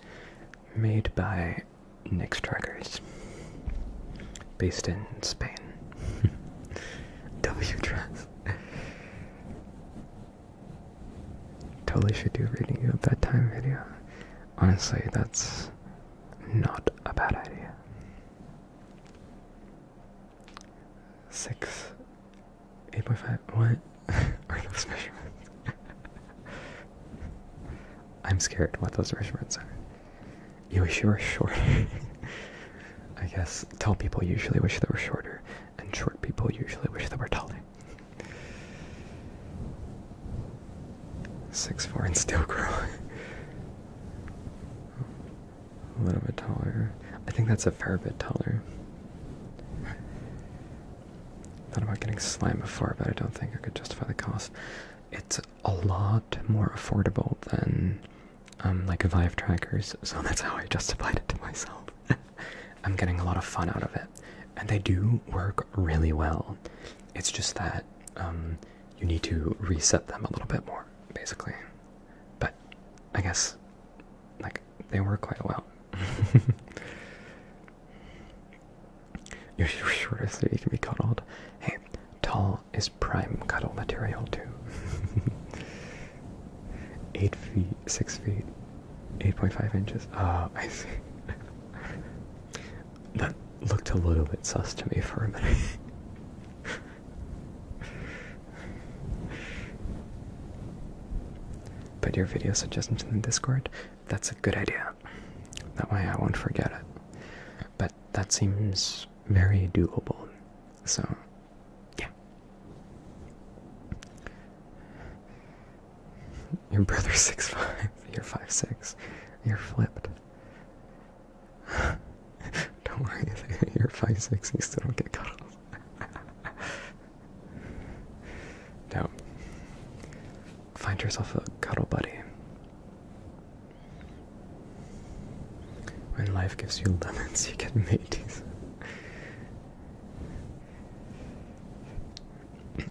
made by Nyx Trackers, based in Spain. W dress. Totally should do reading you a bedtime video. Honestly, that's not a bad idea. 6, 8.5, what? are those measurements? I'm scared what those measurements are. You wish you were shorter. I guess tall people usually wish they were shorter, and short people usually wish they were taller. 6'4" and still growing. A little bit taller. I think that's a fair bit taller. Thought about getting slime before, but I don't think I could justify the cost. It's a lot more affordable than like Vive trackers, so that's how I justified it to myself. I'm getting a lot of fun out of it, and they do work really well. It's just that you need to reset them a little bit more, basically. But I guess like they work quite well. You're shorter so you can be cuddled. Hey, tall is prime cuddle material too. 8 feet, 6 feet, 8.5 inches. Oh, I see. That looked a little bit sus to me for a minute. Put your video suggestions in the Discord. That's a good idea. That way I won't forget it. But that seems very doable. So, yeah. Your brother's 6'5", you're 5'6". You're flipped. Don't worry, you're 5'6", you still don't get cuddles. No. Find yourself a cuddle buddy. When life gives you lemons, you get mateys.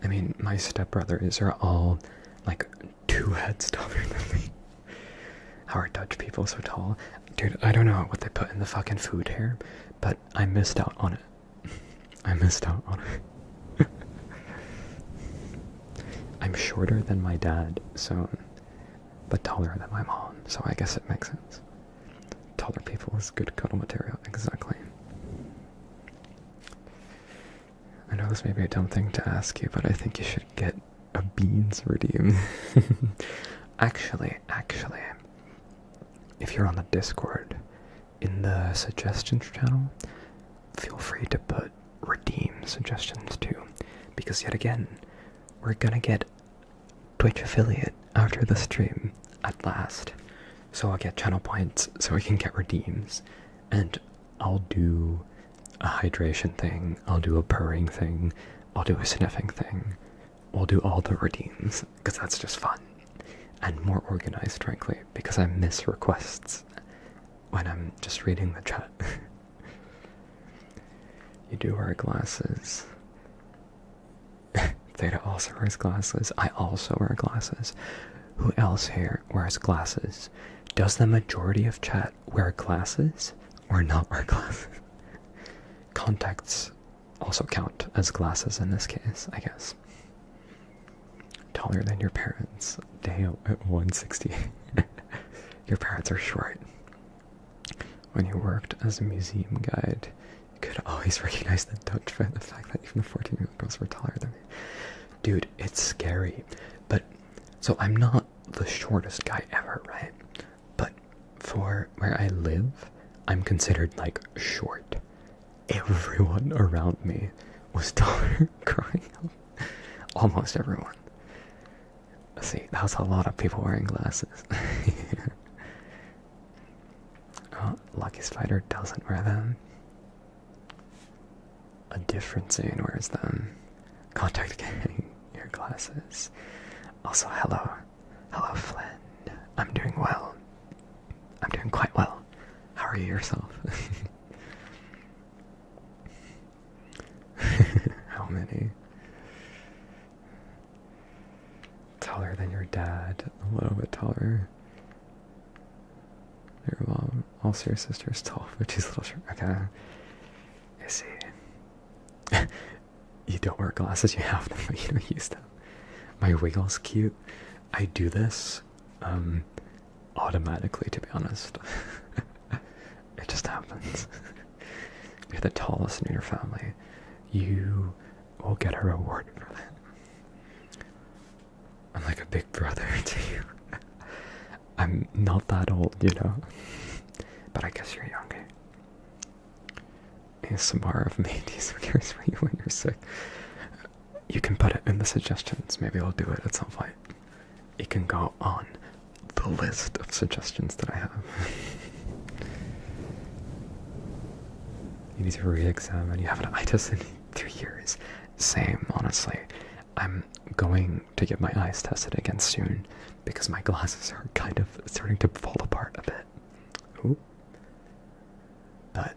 I mean, my stepbrothers are all like 2 heads taller than me. How are Dutch people so tall? Dude, I don't know what they put in the fucking food here, but I missed out on it. I missed out on it. I'm shorter than my dad, so, but taller than my mom, so I guess it makes sense. Taller people is good cuddle material, exactly. I know this may be a dumb thing to ask you, but I think you should get a beans redeem. Actually, if you're on the Discord, in the suggestions channel, feel free to put redeem suggestions too, because yet again, we're gonna get Twitch affiliate after the stream at last. So I'll get channel points so we can get redeems, and I'll do a hydration thing, I'll do a purring thing, I'll do a sniffing thing, we'll do all the redeems, because that's just fun, and more organized, frankly, because I miss requests when I'm just reading the chat. You do wear glasses. Theta also wears glasses. I also wear glasses. Who else here wears glasses? Does the majority of chat wear glasses or not wear glasses? Contacts also count as glasses in this case, I guess. Taller than your parents. Damn, at 160. Your parents are short. When you worked as a museum guide, you could always recognize the Dutch by the fact that even the 14-year-old girls were taller than me. Dude, it's scary. But, so I'm not the shortest guy ever, right? But for where I live, I'm considered, like, short. Everyone around me was taller growing up. Almost everyone. See, that was a lot of people wearing glasses. Oh, Lucky Spider doesn't wear them. A different scene wears them. Contact Gang, your glasses. Also, hello. Hello, Flynn. I'm doing well. I'm doing quite well. How are you yourself? How many? Taller than your dad. A little bit taller. Your mom. Also, your sister's tall, but she's a little short. Okay. I see. You don't wear glasses, you have them, but you don't use them. My wiggle's cute. I do this automatically, to be honest. It just happens. You're the tallest in your family. You will get a reward for that. I'm like a big brother to you. I'm not that old, you know. But I guess you're younger. ASMR of Mateys who cares for you when you're sick. You can put it in the suggestions. Maybe I'll do it at some point. It can go on the list of suggestions that I have. You need to re-examine. You haven't eye tested in 3 years. Same, honestly. I'm going to get my eyes tested again soon because my glasses are kind of starting to fall apart a bit. Ooh. But,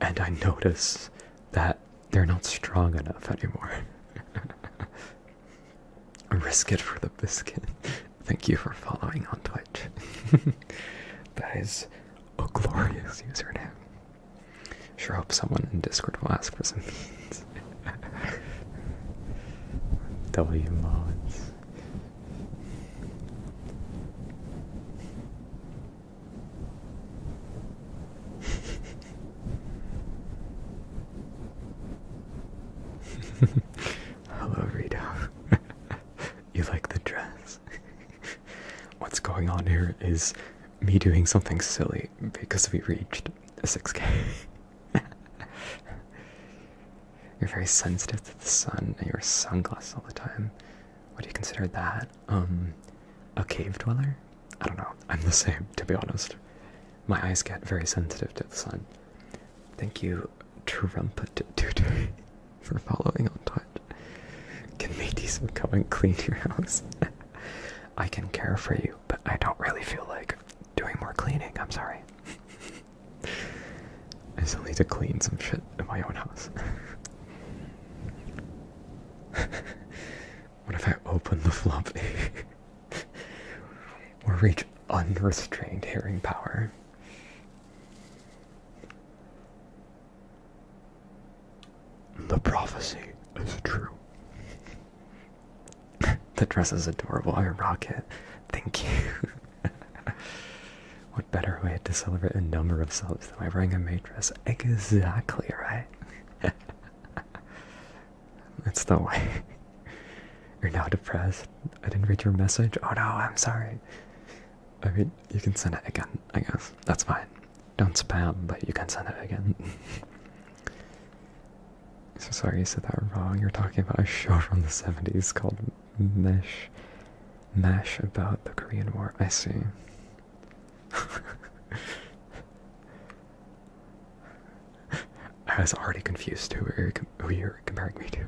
and I notice that they're not strong enough anymore. Risk it for the biscuit. Thank you for following on Twitch. That is a glorious username. Sure hope someone in Discord will ask for some means. W mods. Hello, Rito. You like the dress? What's going on here is me doing something silly because we reached 6K. You're very sensitive to the sun and you wear sunglasses all the time. What do you consider that? A cave dweller? I don't know. I'm the same, to be honest. My eyes get very sensitive to the sun. Thank you, Trumpet2, for following on Twitch. Can Mateys come and clean your house? I can care for you, but I don't really feel like doing more cleaning. I'm sorry. I still need to clean some shit in my own house. What if I open the floppy? Or reach unrestrained hearing power? The prophecy is true. The dress is adorable. I rock it. Thank you. What better way to celebrate a number of subs than by wearing a maid dress? Exactly right. That's the way. You're now depressed. I didn't read your message. Oh no, I'm sorry. I mean, you can send it again, I guess. That's fine. Don't spam, but you can send it again. So sorry you said that wrong. You're talking about a show from the 70s called Mash about the Korean War. I see. I was already confused who you're comparing me to.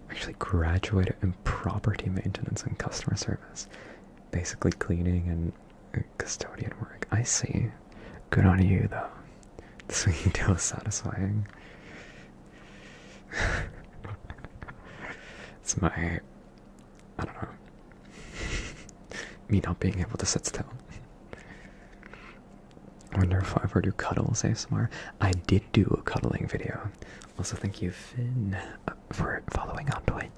I actually graduated in property maintenance and customer service. Basically cleaning and custodian work. I see. Good on you, though. This week is satisfying. It's my, I don't know, me not being able to sit still. I wonder if I ever do cuddles ASMR. I did do a cuddling video. Also, thank you, Finn, for following on Twitch.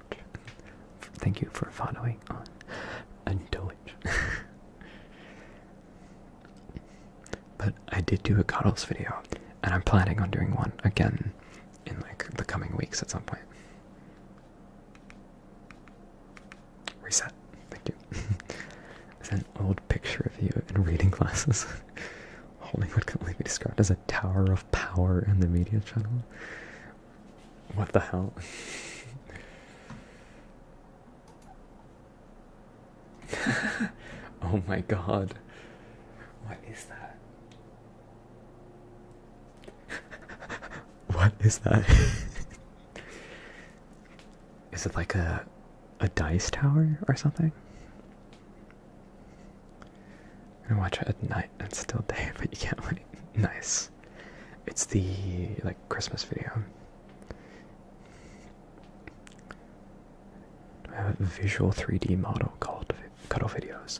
Thank you for following on Twitch. But I did do a cuddles video, and I'm planning on doing one again in like the coming weeks at some point. Reset. Thank you. It's an old picture of you in reading glasses. Holding what can only be described as a tower of power in the media channel. What the hell? Oh my god. What is that? What is that? Is it like a dice tower or something? I watch it at night. It's still day, but you can't wait. Nice. It's the like Christmas video. I have a visual 3D model called Cuddle Videos.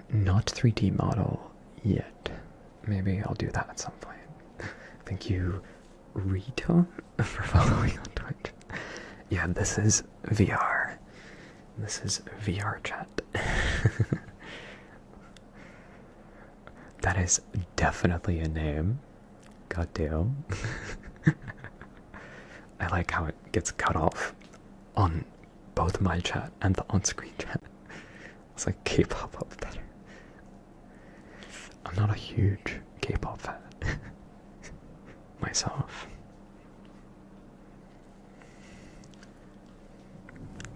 Not 3D model yet. Maybe I'll do that at some point. Thank you, Rita, for following on Twitch. Yeah, this is VR. This is VR chat. That is definitely a name. Goddamn. I like how it gets cut off on both my chat and the on-screen chat. It's like K-pop up better. I'm not a huge K-pop fan myself,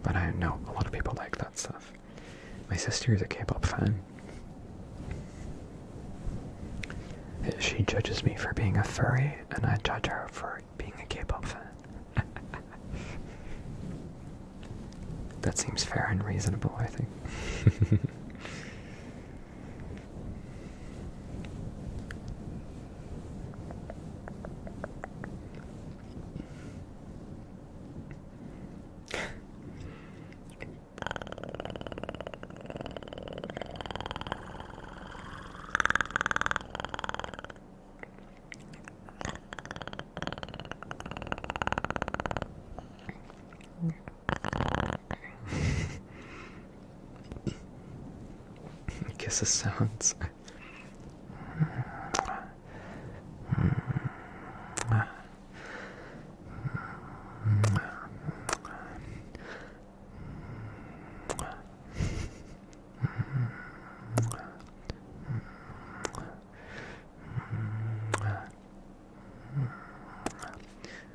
but I know a lot of people like that stuff. My sister is a K-pop fan. She judges me for being a furry, and I judge her for being a K-pop fan. That seems fair and reasonable, I think. Kisses sounds.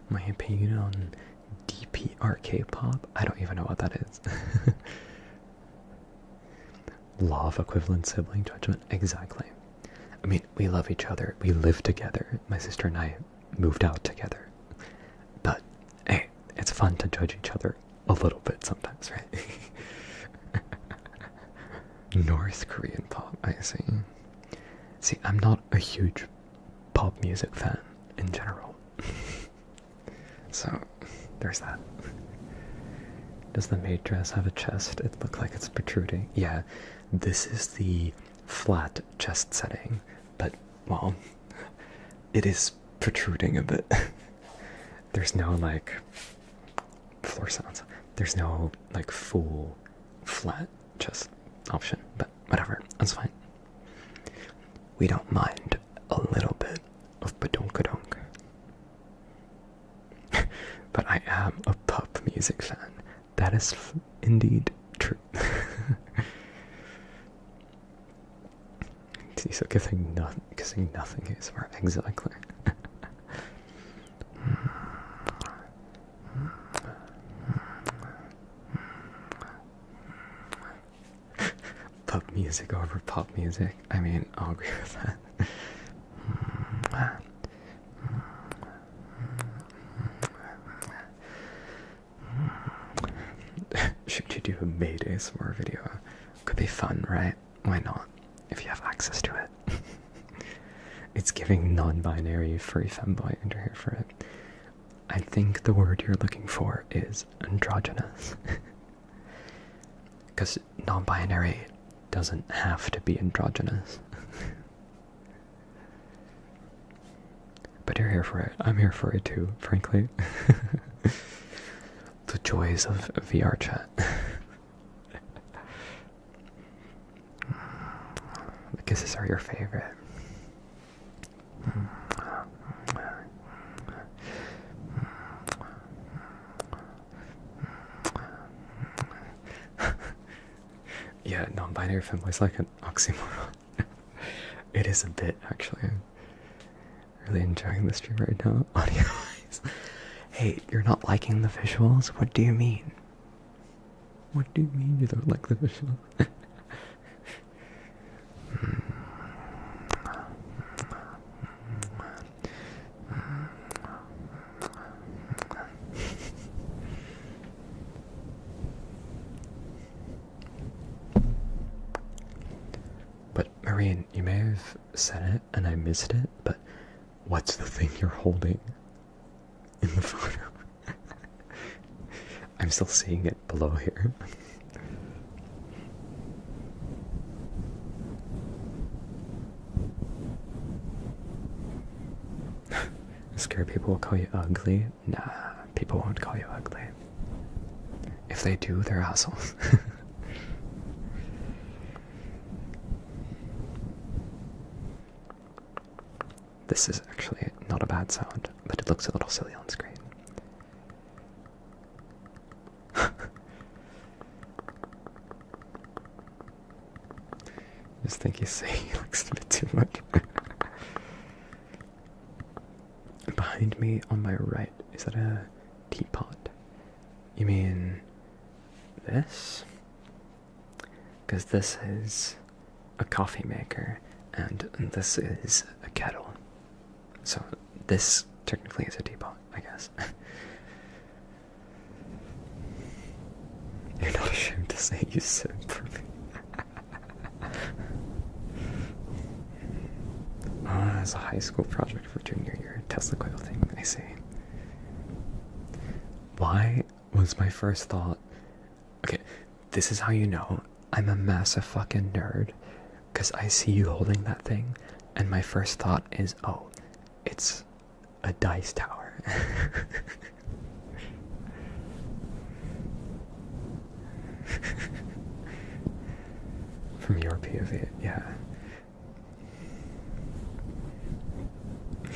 My opinion on DPR K-pop? I don't even know what that is. Law of equivalent sibling judgment? Exactly. I mean, we love each other. We live together. My sister and I moved out together. But, hey, it's fun to judge each other a little bit sometimes, right? North Korean pop, I see. See, I'm not a huge pop music fan in general. So, there's that. Does the maid dress have a chest? It looks like it's protruding. Yeah, this is the flat chest setting, but, well, it is protruding a bit. There's no, like, floor sounds. There's no, like, full flat chest option, but whatever, that's fine. We don't mind a little bit of badonkadonk. But I am a pop music fan. That is indeed true. See, so kissing nothing is more exactly. Pop music over pop music. I mean, I'll agree with that. Should you do a maid ASMR video? Could be fun, right? Why not? If you have access to it. It's giving non-binary furry femboy under here for it. I think the word you're looking for is androgynous. Because non-binary doesn't have to be androgynous. But you're here for it. I'm here for it too, frankly. The joys of VR chat. The kisses are your favorite. Yeah, non-binary femboy is like an oxymoron. It is a bit, actually. I'm really enjoying the stream right now, audio-wise. Hey, you're not liking the visuals? What do you mean? What do you mean you don't like the visuals? But Marine, you may have said it and I missed it, but what's the thing you're holding in the photo? I'm still seeing it below here. Scared people will call you ugly? Nah, people won't call you ugly. If they do, they're assholes. This is actually not a bad sound, but it looks a little silly on screen. just think he's saying he likes it a bit too much. Behind me on my right, is that a teapot? You mean this? Because this is a coffee maker and this is a kettle. So this technically is a teapot, I guess. You're not ashamed to say you simp for me. As a high school project for junior year, Tesla coil thing, I see. Why was my first thought... Okay, this is how you know I'm a massive fucking nerd. Because I see you holding that thing, and my first thought is, oh, it's a dice tower. From your POV, yeah.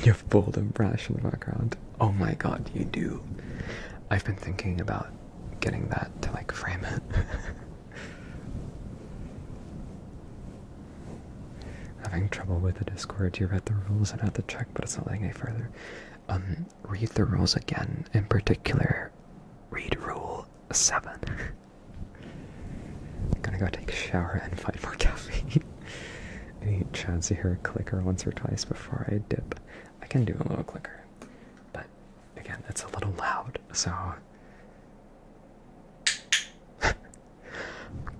You have bold and brash in the background. Oh my god, you do. I've been thinking about getting that to like frame it. Having trouble with the Discord. You read the rules and had to check, but it's not letting any further. Read the rules again. In particular, read rule 7. Gonna go take a shower and find more caffeine. Any chance you hear a clicker once or twice before I dip? I can do a little clicker, but again, it's a little loud, so...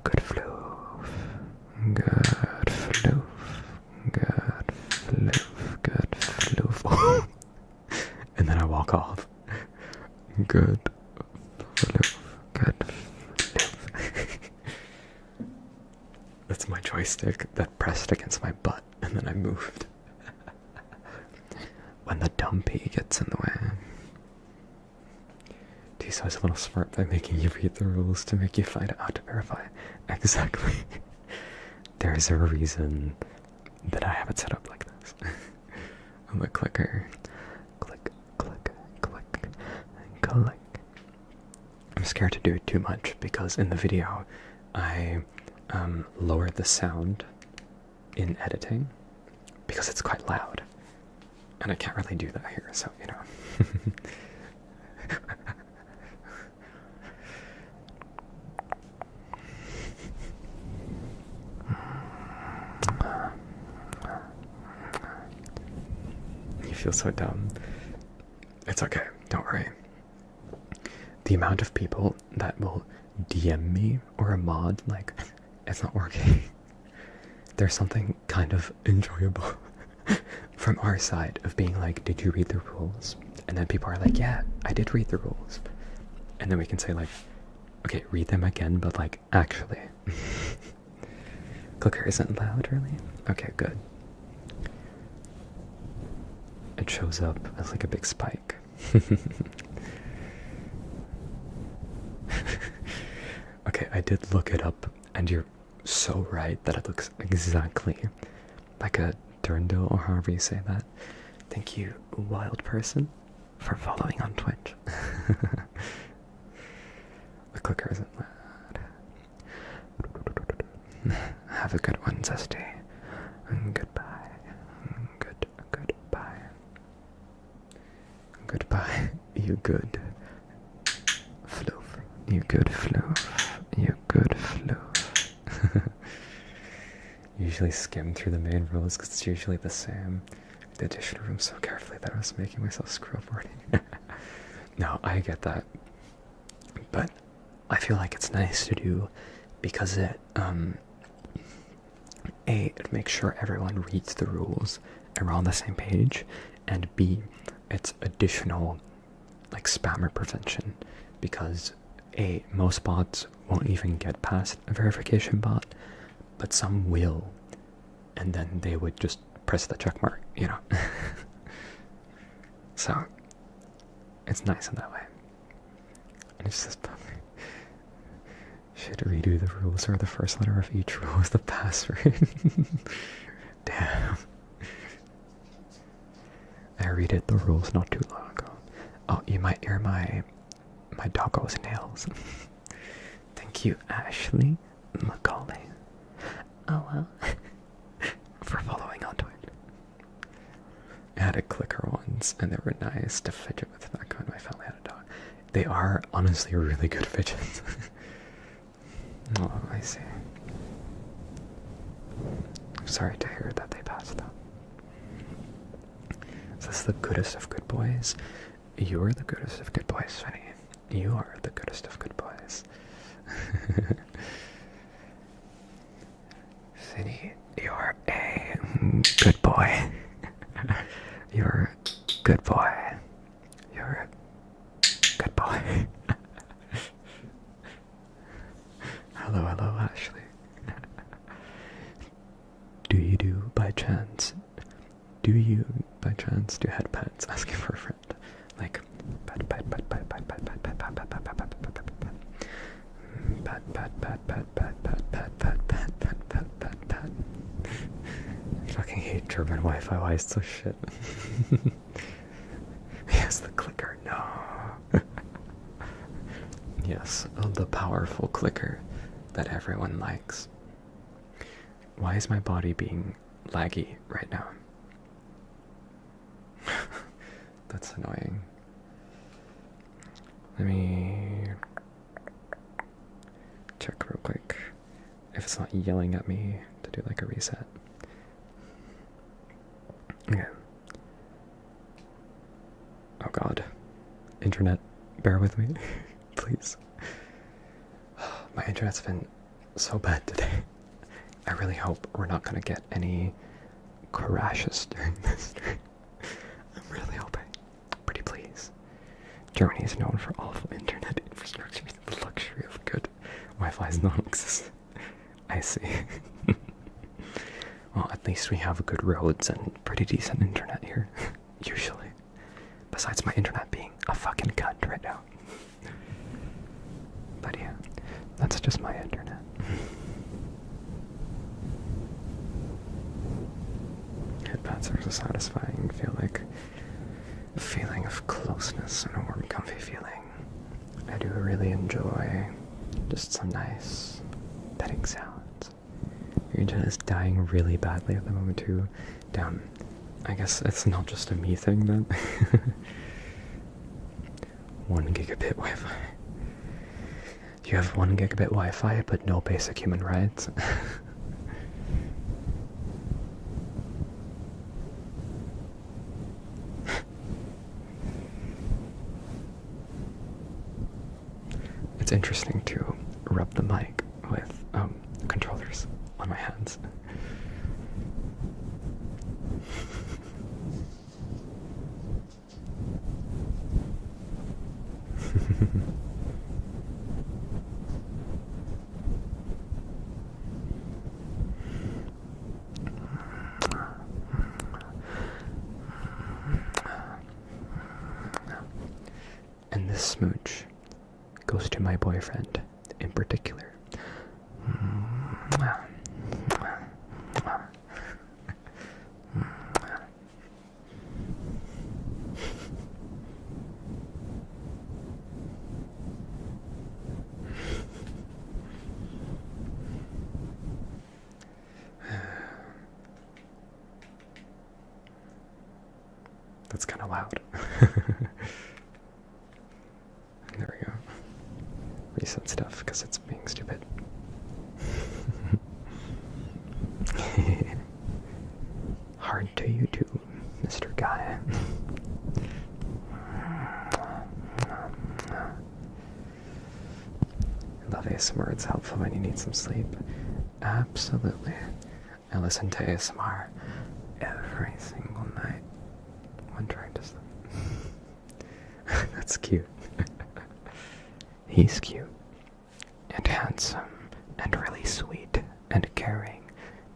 Good floof. Good floof. Good floof. Good floof. And then I walk off. Good floof. Good floof. That's my joystick that pressed against my butt, and then I moved. When the dumpy gets in the way. Tiso's a little smart by making you read the rules to make you find out how to verify. Exactly. There's a reason that I have it set up like this. On the clicker. Click, click, click, click. I'm scared to do it too much because in the video I lowered the sound in editing because it's quite loud. And I can't really do that here, so, you know. You feel so dumb. It's okay, don't worry. The amount of people that will DM me or a mod, like, it's not working. There's something kind of enjoyable from our side of being like, did you read the rules? And then people are like, yeah, I did read the rules. And then we can say like, okay, read them again, but like, actually. Clicker isn't loud, really? Okay, good. It shows up as like a big spike. Okay, I did look it up, and you're so right that it looks exactly like a dirndl, or however you say that. Thank you, wild person, for following on Twitch. The clicker isn't loud. Have a good one, Zesty. And goodbye. Goodbye. Goodbye, you good floof. You good floof. You good floof. Usually skim through the main rules because it's usually the same. The addition room so carefully that I was making myself scroll boarding. No, I get that. But I feel like it's nice to do because it, A, it makes sure everyone reads the rules and we're on the same page, and B, it's additional like spammer prevention because A, most bots won't even get past a verification bot, but some will, and then they would just press the check mark, you know. So it's nice in that way. And it's just should redo the rules, or the first letter of each rule is the password. Damn. I redid the rules not too long ago. Oh, you might hear my doggo's nails. Thank you, Ashley Macaulay. Oh well. had a clicker once, and they were nice to fidget with back when my family had a dog. They are honestly really good fidgets. Oh, I see. I'm sorry to hear that they passed though. Is this the goodest of good boys? You're the goodest of good boys, Finny. You are the goodest of good boys. Finny, you're a good boy. You're a good boy. You're a good boy. Hello, Ashley. Do you by chance do head pets? Asking for a friend. Like pet. I fucking hate German Wi-Fi. Why is so shit? Yes, the clicker. No. Yes, the powerful clicker that everyone likes. Why is my body being laggy right now? That's annoying. Let me check real quick if it's not yelling at me to do like a reset. Okay. Oh god. Internet, bear with me, please. My internet's been so bad today. I really hope we're not gonna get any crashes during this stream. I'm really hoping. Pretty please. Germany is known for awful internet infrastructure. The luxury of good Wi-Fi is non-existent. I see. Well, at least we have good roads and pretty decent internet here. Usually. Besides my internet being a fucking cunt right now. But yeah, that's just my internet. Headpats are so satisfying. Feel like a feeling of closeness and a warm, comfy feeling. I do really enjoy just some nice petting sounds. Your internet is dying really badly at the moment too. Damn. I guess it's not just a me thing then. 1 gigabit Wi-Fi. You have 1 gigabit Wi-Fi but no basic human rights. It's interesting to rub the mic with controllers on my hands. And this smooch goes to my boyfriend in particular. That's kind of loud. There we go. Reset stuff because it's being stupid. Hard to YouTube, Mr. Guy. I love ASMR. It's helpful when you need some sleep. Absolutely. I listen to ASMR every single night when trying to sleep. That's cute. He's cute and handsome and really sweet and caring,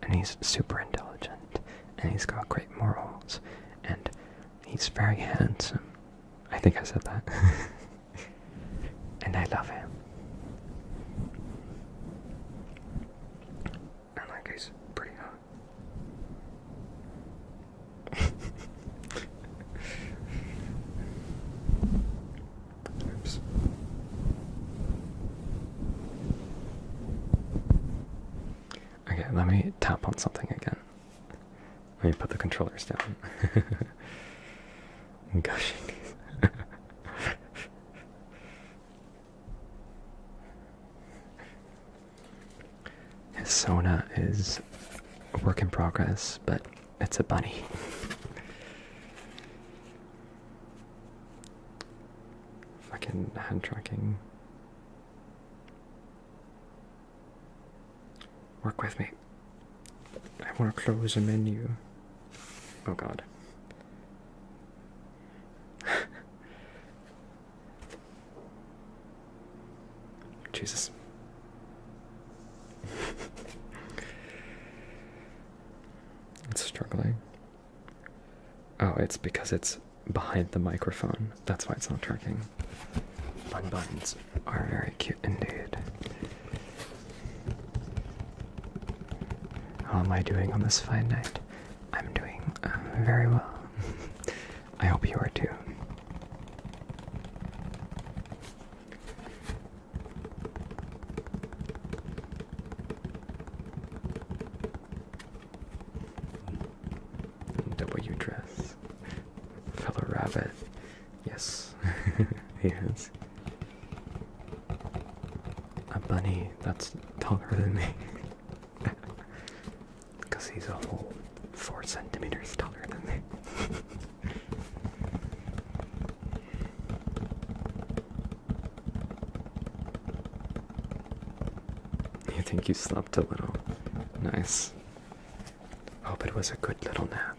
and he's super intelligent, and he's got great morals, and he's very handsome. I think I said that. And I love him. And like he's pretty hot. Oops. Okay, let me tap on something again. Let me put the controllers down. Gushing. His Sona is a work in progress, but it's a bunny. Fucking hand tracking. Work with me. I want to close a menu. Oh god. Jesus. It's struggling. Oh, it's because it's behind the microphone. That's why it's not tracking. Bun buns are very cute indeed. How am I doing on this fine night? I'm doing very well. I hope you are too. W dress. Fellow rabbit. Yes, he is. A bunny that's taller than me. Because he's a whole 4 centimeters taller than me. You think you slept a little? Nice. Hope it was a good little nap.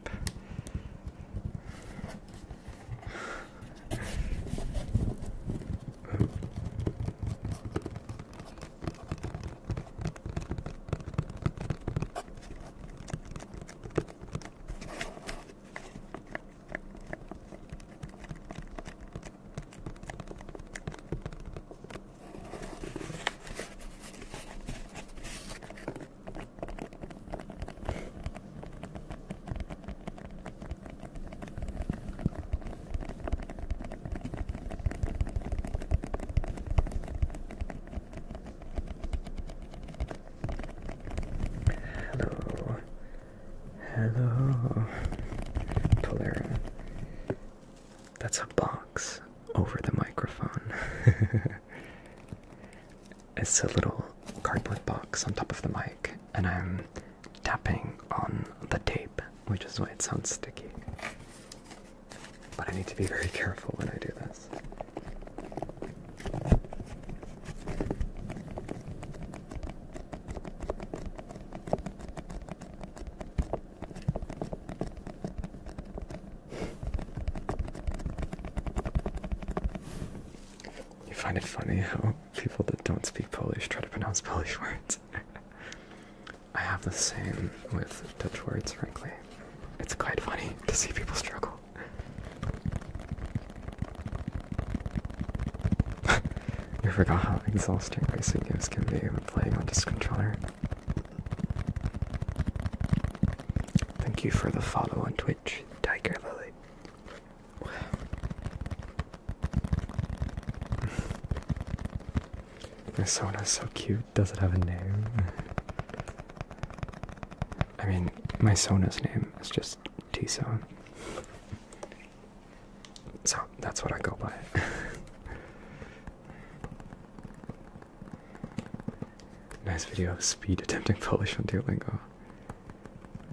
Hello, Polera. That's a box over the microphone. It's a little cardboard box on top of the mic, and I'm tapping on the tape, which is why it sounds sticky. But I need to be very careful when I do this. I find it funny how people that don't speak Polish try to pronounce Polish words. I have the same with Dutch words, frankly. It's quite funny to see people struggle. You forgot how exhausting racing games can be when playing on this controller. Thank you for the follow on Twitch, Tiger Lily. My Sona's so cute. Does it have a name? I mean, my Sona's name is just Tiso. So that's what I go by. Nice video of Speed attempting Polish on Duolingo.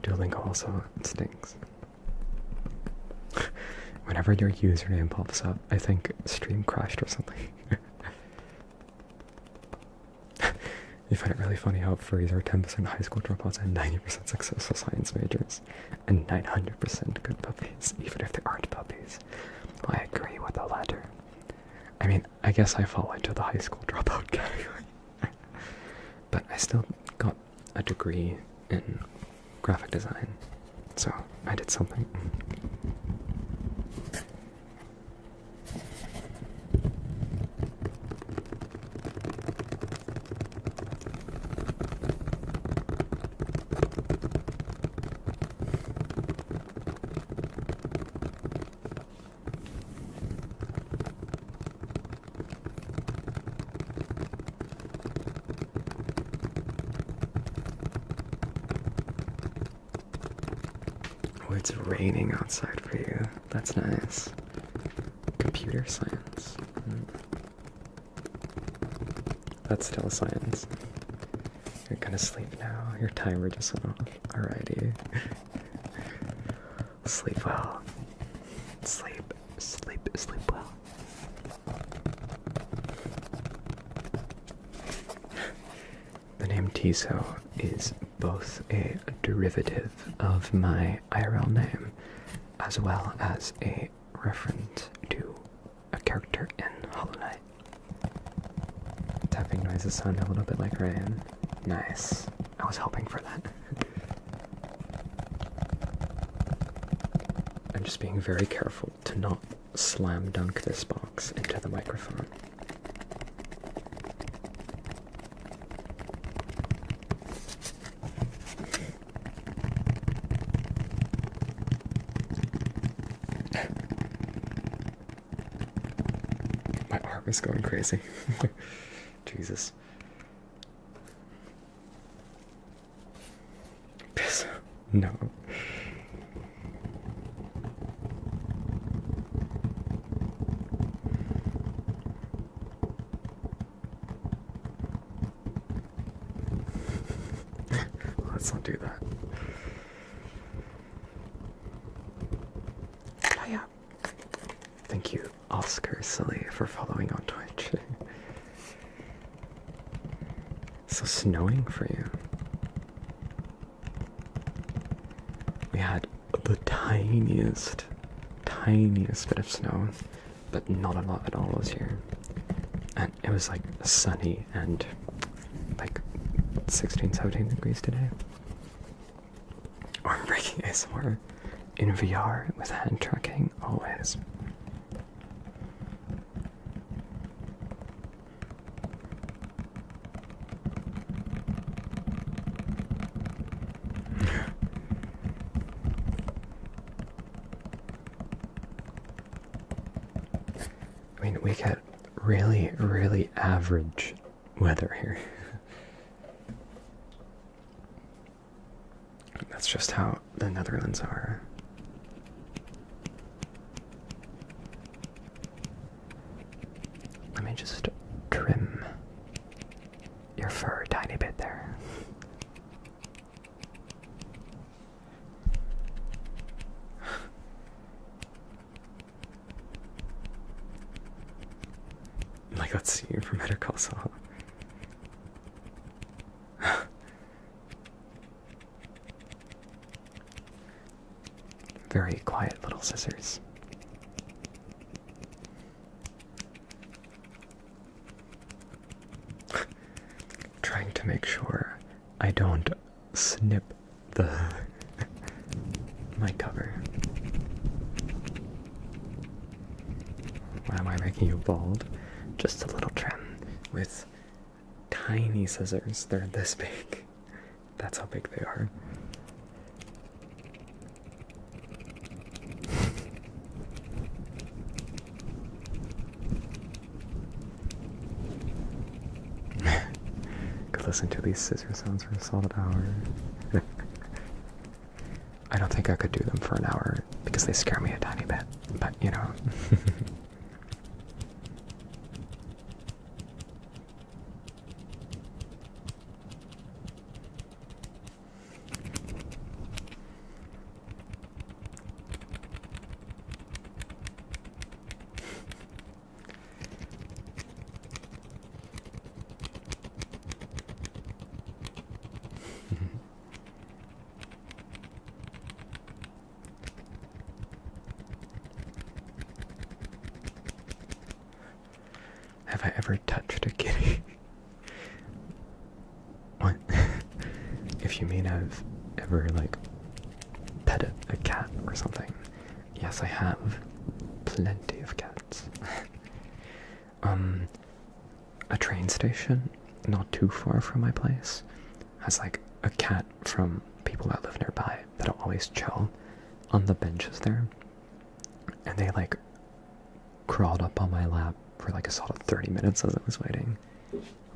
Duolingo also stinks. Whenever your username pops up, I think stream crashed or something. You find it really funny how furries are 10% high school dropouts and 90% successful science majors, and 900% good puppies, even if they aren't puppies. Well, I agree with the latter. I mean, I guess I fall into the high school dropout category. But I still got a degree in graphic design, so I did something. Oh, it's raining outside for you. That's nice. Computer science. That's still science. You're gonna sleep now. Your timer just went off. Alrighty. Sleep well. Sleep well. The name Tiso is both a derivative of my IRL name as well as a reference to a character in Hollow Knight. Tapping noises sound a little bit like rain. Nice. I was hoping for that. I'm just being very careful to not slam dunk this box into the microphone. My arm is going crazy. Jesus. Piss. No. Let's not do that. Yeah. Thank you, Oscar Silly, for following on Twitch. So snowing for you. We had the tiniest bit of snow, but not a lot at all this year. And it was like sunny and like 16, 17 degrees today. Or I'm breaking ASMR in VR with hand tracking always. I mean, we get really, really average weather here. That's just how the Netherlands are. Let me just trim your fur a tiny bit there. Like, let's see you for Better Call Saul. Very quiet little scissors. Trying to make sure I don't snip the mic cover. Why am I making you bald? Just a little trim with tiny scissors. They're this big. That's how big they are. Could listen to these scissor sounds for a solid hour. I don't think I could do them for an hour because they scare me a tiny bit, but you know. Have I ever touched a kitty? What? If you mean I've ever, like, petted a cat or something, yes, I have. Plenty of cats. A train station not too far from my place has, like, a cat from people that live nearby that'll always chill on the benches there. And they, like, crawled up on my lap for like a solid 30 minutes as I was waiting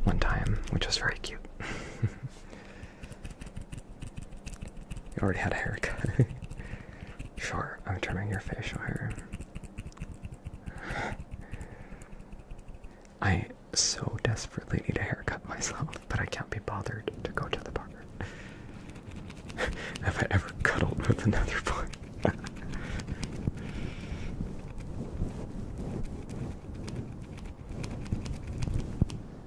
one time, which was very cute. You already had a haircut. Sure, I'm trimming your facial hair. desperately need a haircut myself, but I can't be bothered to go to the barber. Have I ever cuddled with another boy?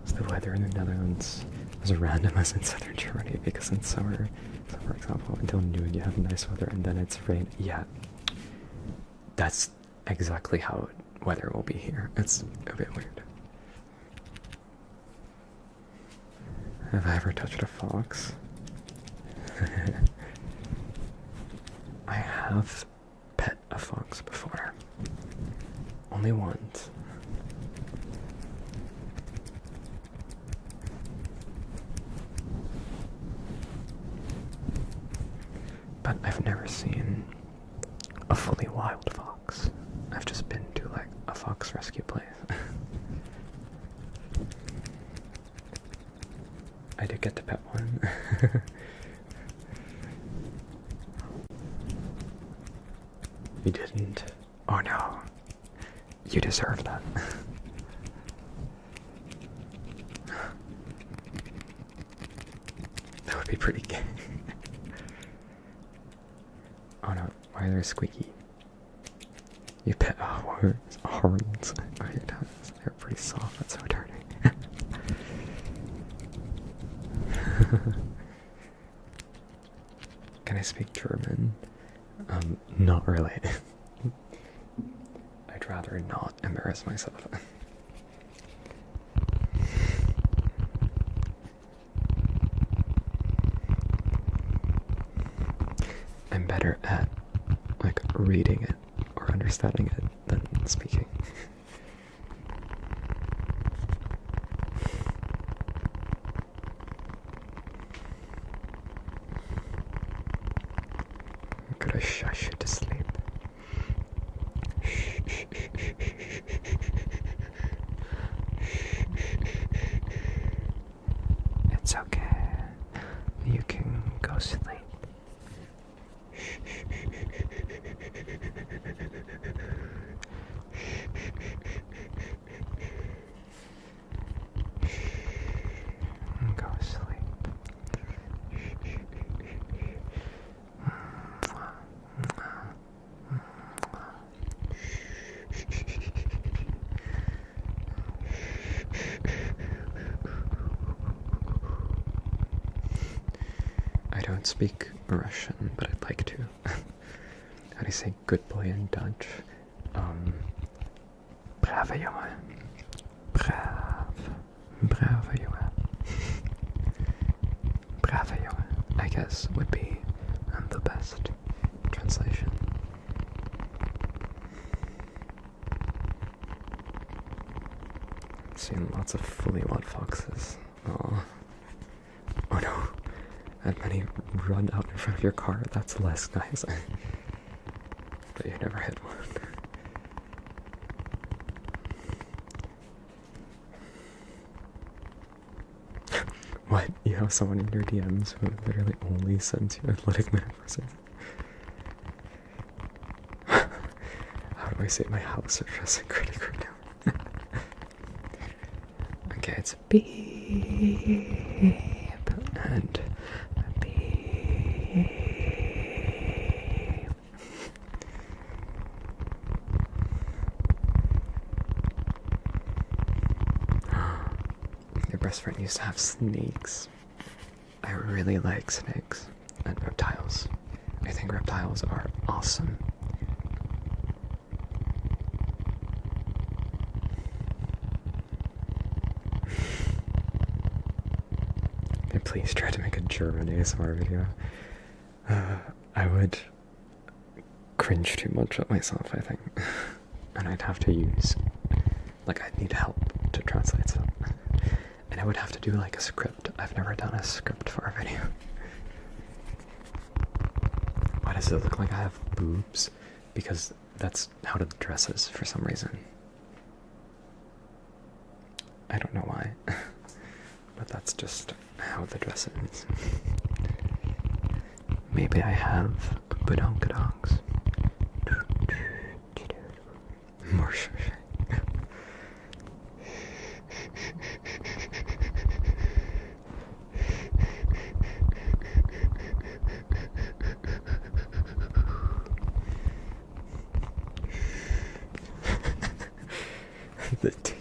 Is the weather in the Netherlands as random as in southern Germany? Because in summer, so for example, until noon you have nice weather and then it's rain. Yeah, that's exactly how weather will be here. It's a bit weird. Have I ever touched a fox? I have pet a fox before. Only once. But I've never seen a fully wild fox. I've just been to like a fox rescue place. I did get to pet one. You didn't? Oh no. You deserve that. That would be pretty gay. Oh no, why are they squeaky? You pet horns on your toes. They're pretty soft, that's so dirty. Can I speak German? Not really. I'd rather not embarrass myself. I'm better at like reading it or understanding it than speaking. Could I shush you to sleep? It's okay. You can go sleep. Go sleep. I don't speak Russian, but I'd like to. How do you say good boy in Dutch? Brave jongen. Brave jongen. Brave jongen, I guess, would be the best translation. I've seen lots of fully wild foxes. Oh no. Had many run out in front of your car. That's less nice. But you never hit one. What? You have someone in your DMs who literally only sends you athletic metaphors? How do I say my house addressing critic right now? Okay, it's beep and beep. Your best friend used to have snakes. I really like snakes and reptiles. I think reptiles are awesome. Please try to make a German ASMR video. I would cringe too much at myself, I think. And I'd have to use, like, I'd need help to translate stuff. And I would have to do, like, a script. I've never done a script for a video. Why does it look like I have boobs? Because that's how the dress is for some reason. I don't know why. But that's just how the dress is. Maybe I have badonkadonks. More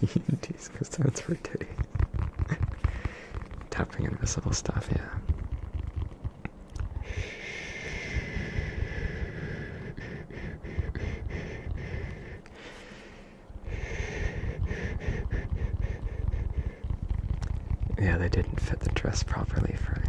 TNTs, because that's for titty. Tapping invisible stuff, yeah. Yeah, they didn't fit the dress properly for me.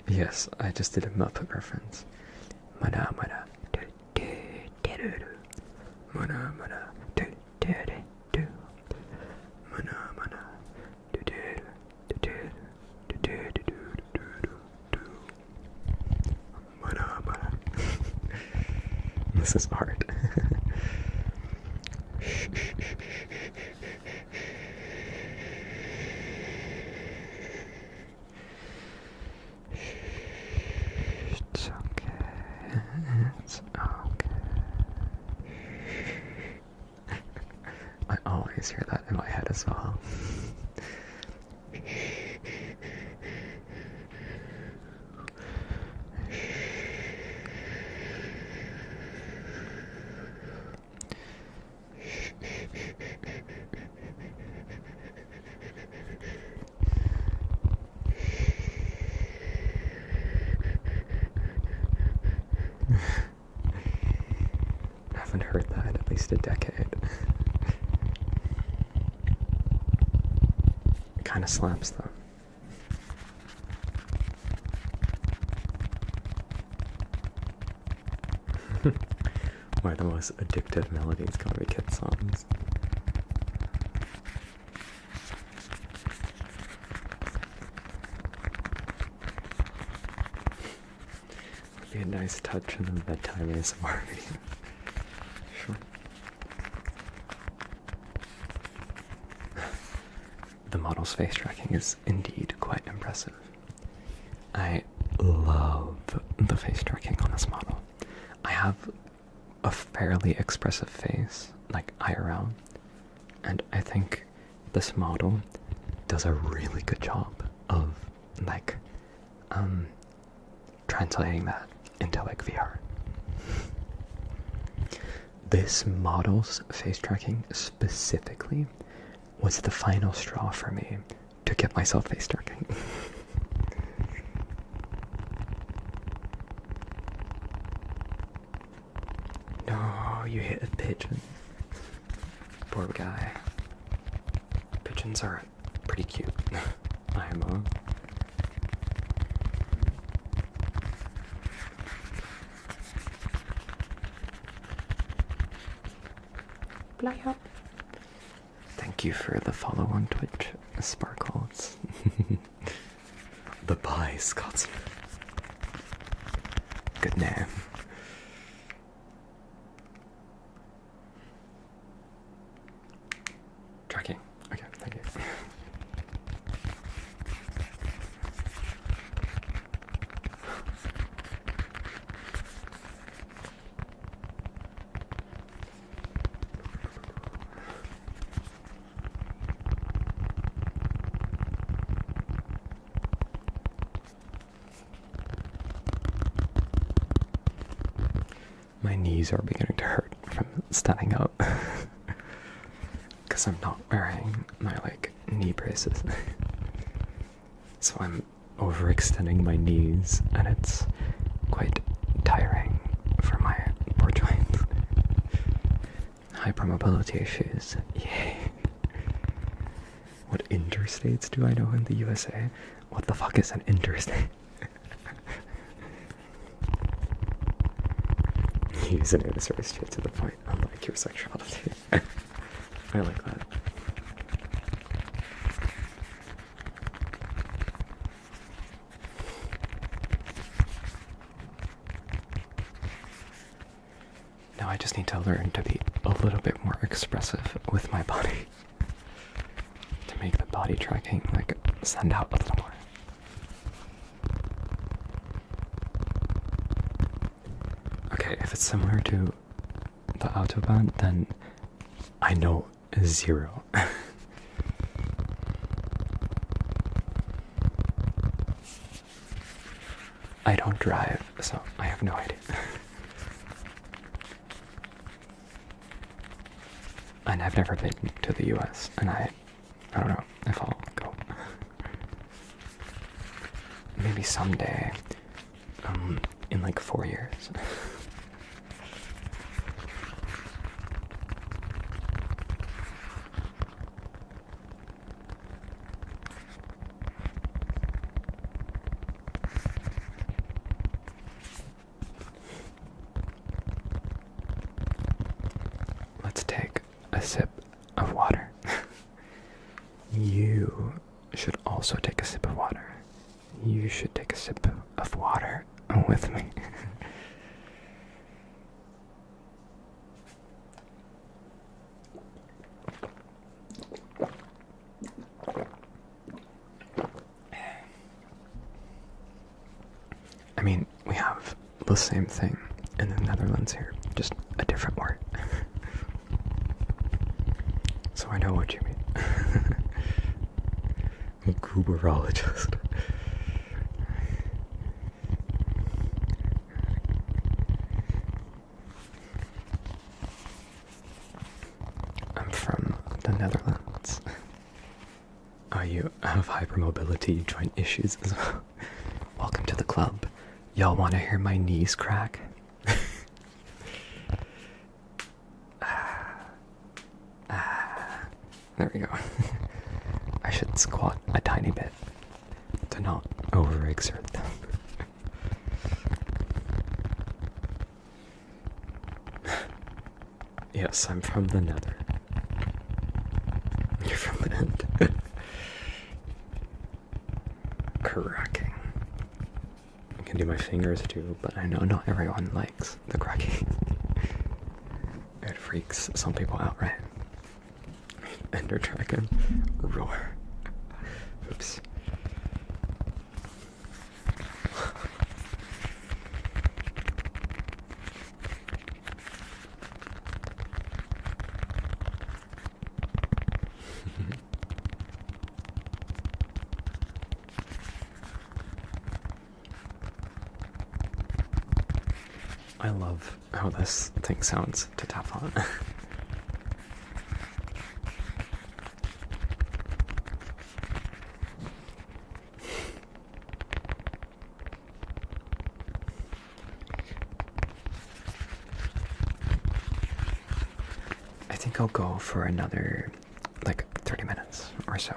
Yes, I just did a Muppet reference. Mana mana mana mana mana mana mana mana. This is art. It's okay. It's okay. I always hear that in my head as well. I haven't heard that in at least a decade. It kind of slaps though. One of the most addictive melodies gotta be kid songs. Would be a nice touch in the bedtime ASMR video. Sure. The model's face tracking is indeed quite impressive. I love the face tracking on this model. I have a fairly expressive face, like IRL, and I think this model does a really good job of like translating that into like VR. This model's face tracking specifically was the final straw for me to get myself face tracking. No, you hit a pigeon. Poor guy. Pigeons are pretty cute. IMO. Thank you for the follow on Twitch, Sparkles. The Pie Scotsman. Good name. Tracking. Okay, thank you. My knees are beginning to hurt from standing up because I'm not wearing my like knee braces. So I'm overextending my knees and it's quite tiring for my poor joints. Hypermobility issues. Yay. What interstates do I know in the USA? What the fuck is an interstate? Use an answer straight to the point, unlike your sexuality. I like that. Now I just need to learn to be a little bit more expressive with my body. To make the body tracking like stand out a little more. Okay, if it's similar to the Autobahn, then I know 0. I don't drive, so I have no idea. And I've never been to the US, and I don't know if I'll go. Maybe someday, in like 4 years. Let's take a sip of water. You should also take a sip of water. You should take a sip of water with me. I mean, we have the same thing in the Netherlands here, just a different word. So I know what you mean. Gooberologist. I'm from the Netherlands. Oh, you have hypermobility joint issues as well. Welcome to the club. Y'all want to hear my knees crack? There we go. I should squat a tiny bit to not overexert them. Yes, I'm from the nether. You're from the end. Cracking. I can do my fingers too, but I know not everyone likes the cracking. It freaks some people out, right? Ender Dragon. Roar. Oops. I love how this thing sounds to tap on. I think I'll go for another, like, 30 minutes or so.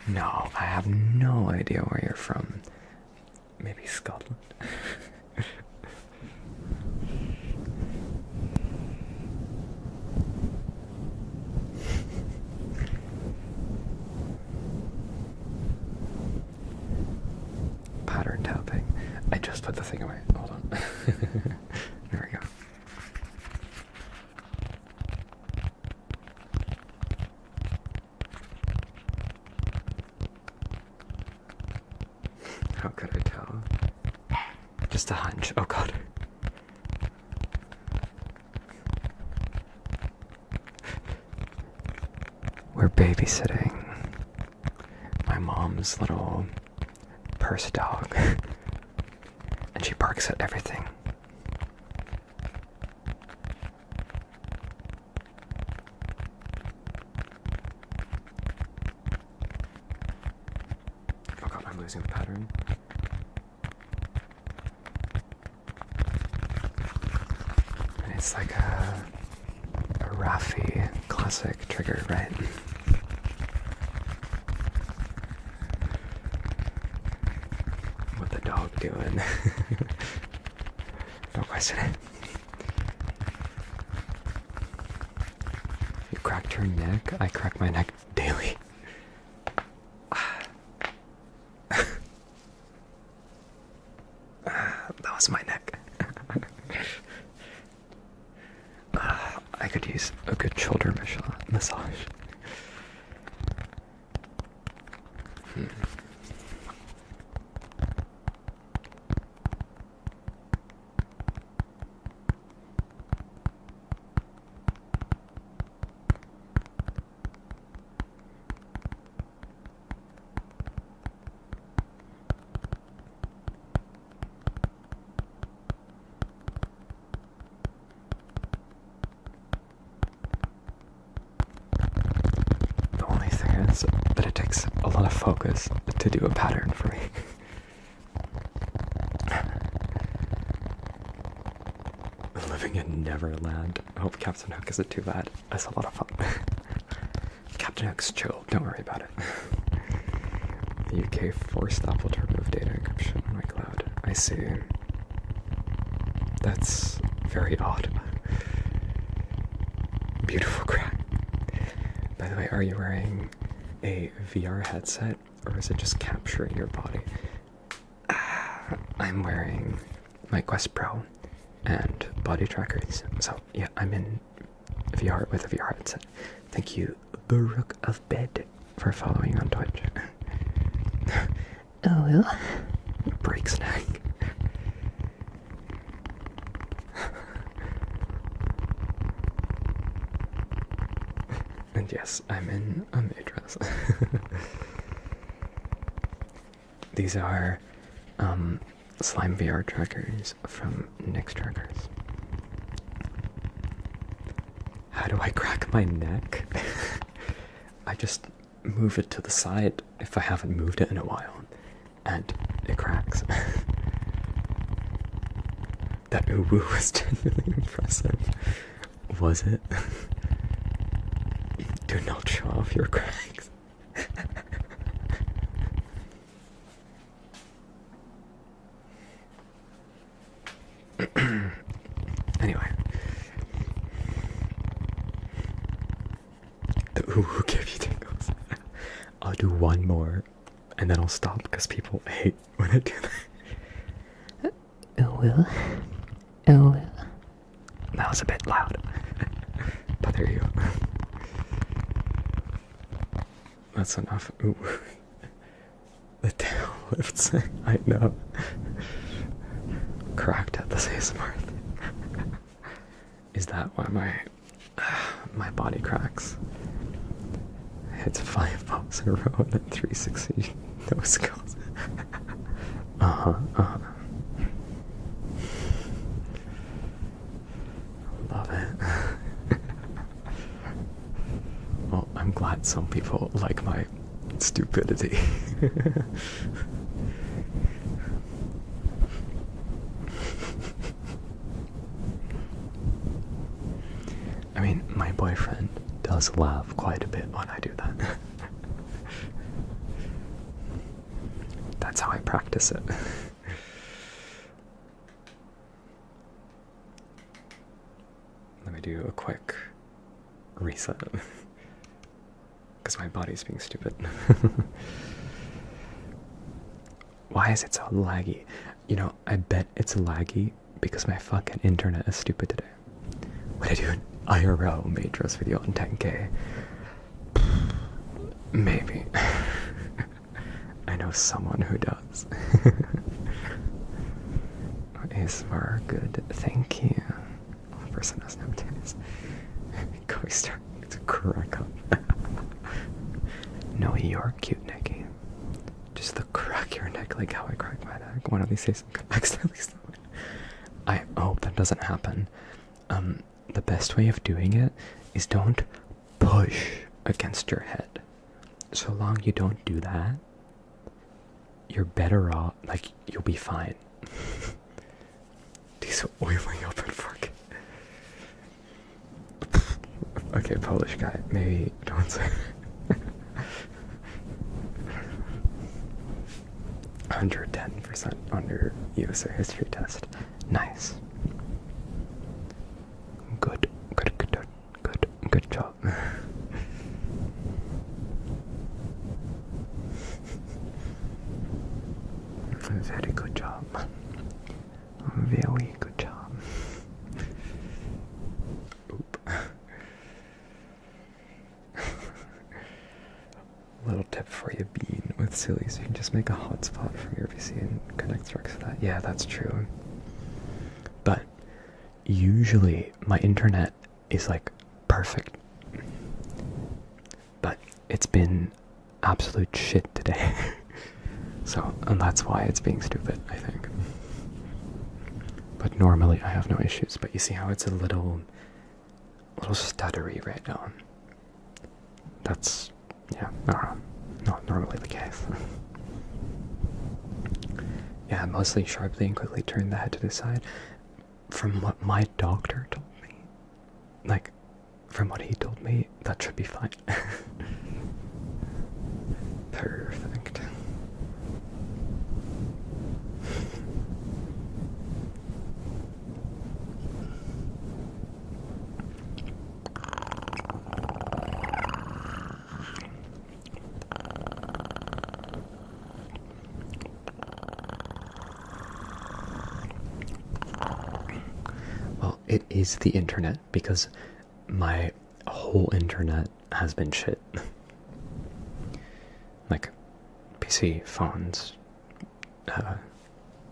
No, I have no idea where you're from. Maybe Scotland? Pattern tapping. I just put the thing away. Hold on. There we go. How could I tell? Just a hunch. Oh god. We're babysitting my mom's little purse dog. And she barks at everything. Oh god, I'm losing the pattern. And it's like a Raffi classic trigger, right? What the dog doing? No question it. You cracked her neck? I crack my neck daily. That was my neck. I could use a good shoulder massage. is to do a pattern for me. Living in Neverland. I hope Captain Hook isn't too bad. That's a lot of fun. Captain Hook's chill, don't worry about it. The UK forced Apple to remove data encryption on my cloud. I see. That's very odd. Beautiful crack. By the way, are you wearing a VR headset or is it just capturing your body? I'm wearing my Quest Pro and body trackers. So yeah, I'm in VR with a VR headset. Thank you, the Rook of Bed, for following on Twitch. Oh well. Breaks neck. And yes, I'm in a maid dress. These are slime VR trackers from Nyx Trackers. How do I crack my neck? I just move it to the side if I haven't moved it in a while, and it cracks. That uwu was genuinely impressive. Was it? Do not show off your cracks. Anyway. The uwu gave you tingles. I'll do one more and then I'll stop because people hate when I do that. Oh well. Oh well. That was a bit loud. But there you go. That's enough. Ooh. The tail lifts. I know. Cracked at the ASMR thing. Is that why my body cracks? It's 5 pops in a row and then 360 no skulls. Love it. Well, I'm glad some people like my stupidity. I mean, my boyfriend does laugh quite a bit when I do that. That's how I practice it. Let me do a quick reset. Because my body's being stupid. Why is it so laggy? You know, I bet it's laggy because my fucking internet is stupid today. Would I do an IRL maid dress video on 10K? Maybe. I know someone who does. ASMR good, thank you. The person has no taste. Go start to crack up. No, you're cute, Nikki. Just the crack your neck like how I crack my neck. Why don't they say something accidentally? I hope that doesn't happen. The best way of doing it is don't push against your head. So long you don't do that, you're better off, like, you'll be fine. These oiling up and fork. Okay, Polish guy, maybe don't say 110% on your user history test. Nice. Good job. Very good job. Very good job. Oop. Little tip for you, Bean, with Silly, so you can just make a hotspot from your PC and connect directly to that. Yeah, that's true. But usually my internet is like perfect. But it's been absolute shit today. So, and that's why it's being stupid, I think. But normally I have no issues, but you see how it's a little stuttery right now. That's, yeah, I don't know. not normally the case. Yeah, mostly sharply and quickly turn the head to the side. From what my doctor told me, like, from what he told me, that should be fine. Perfect. Well, it is the internet because my whole internet has been shit. Like PC, phones,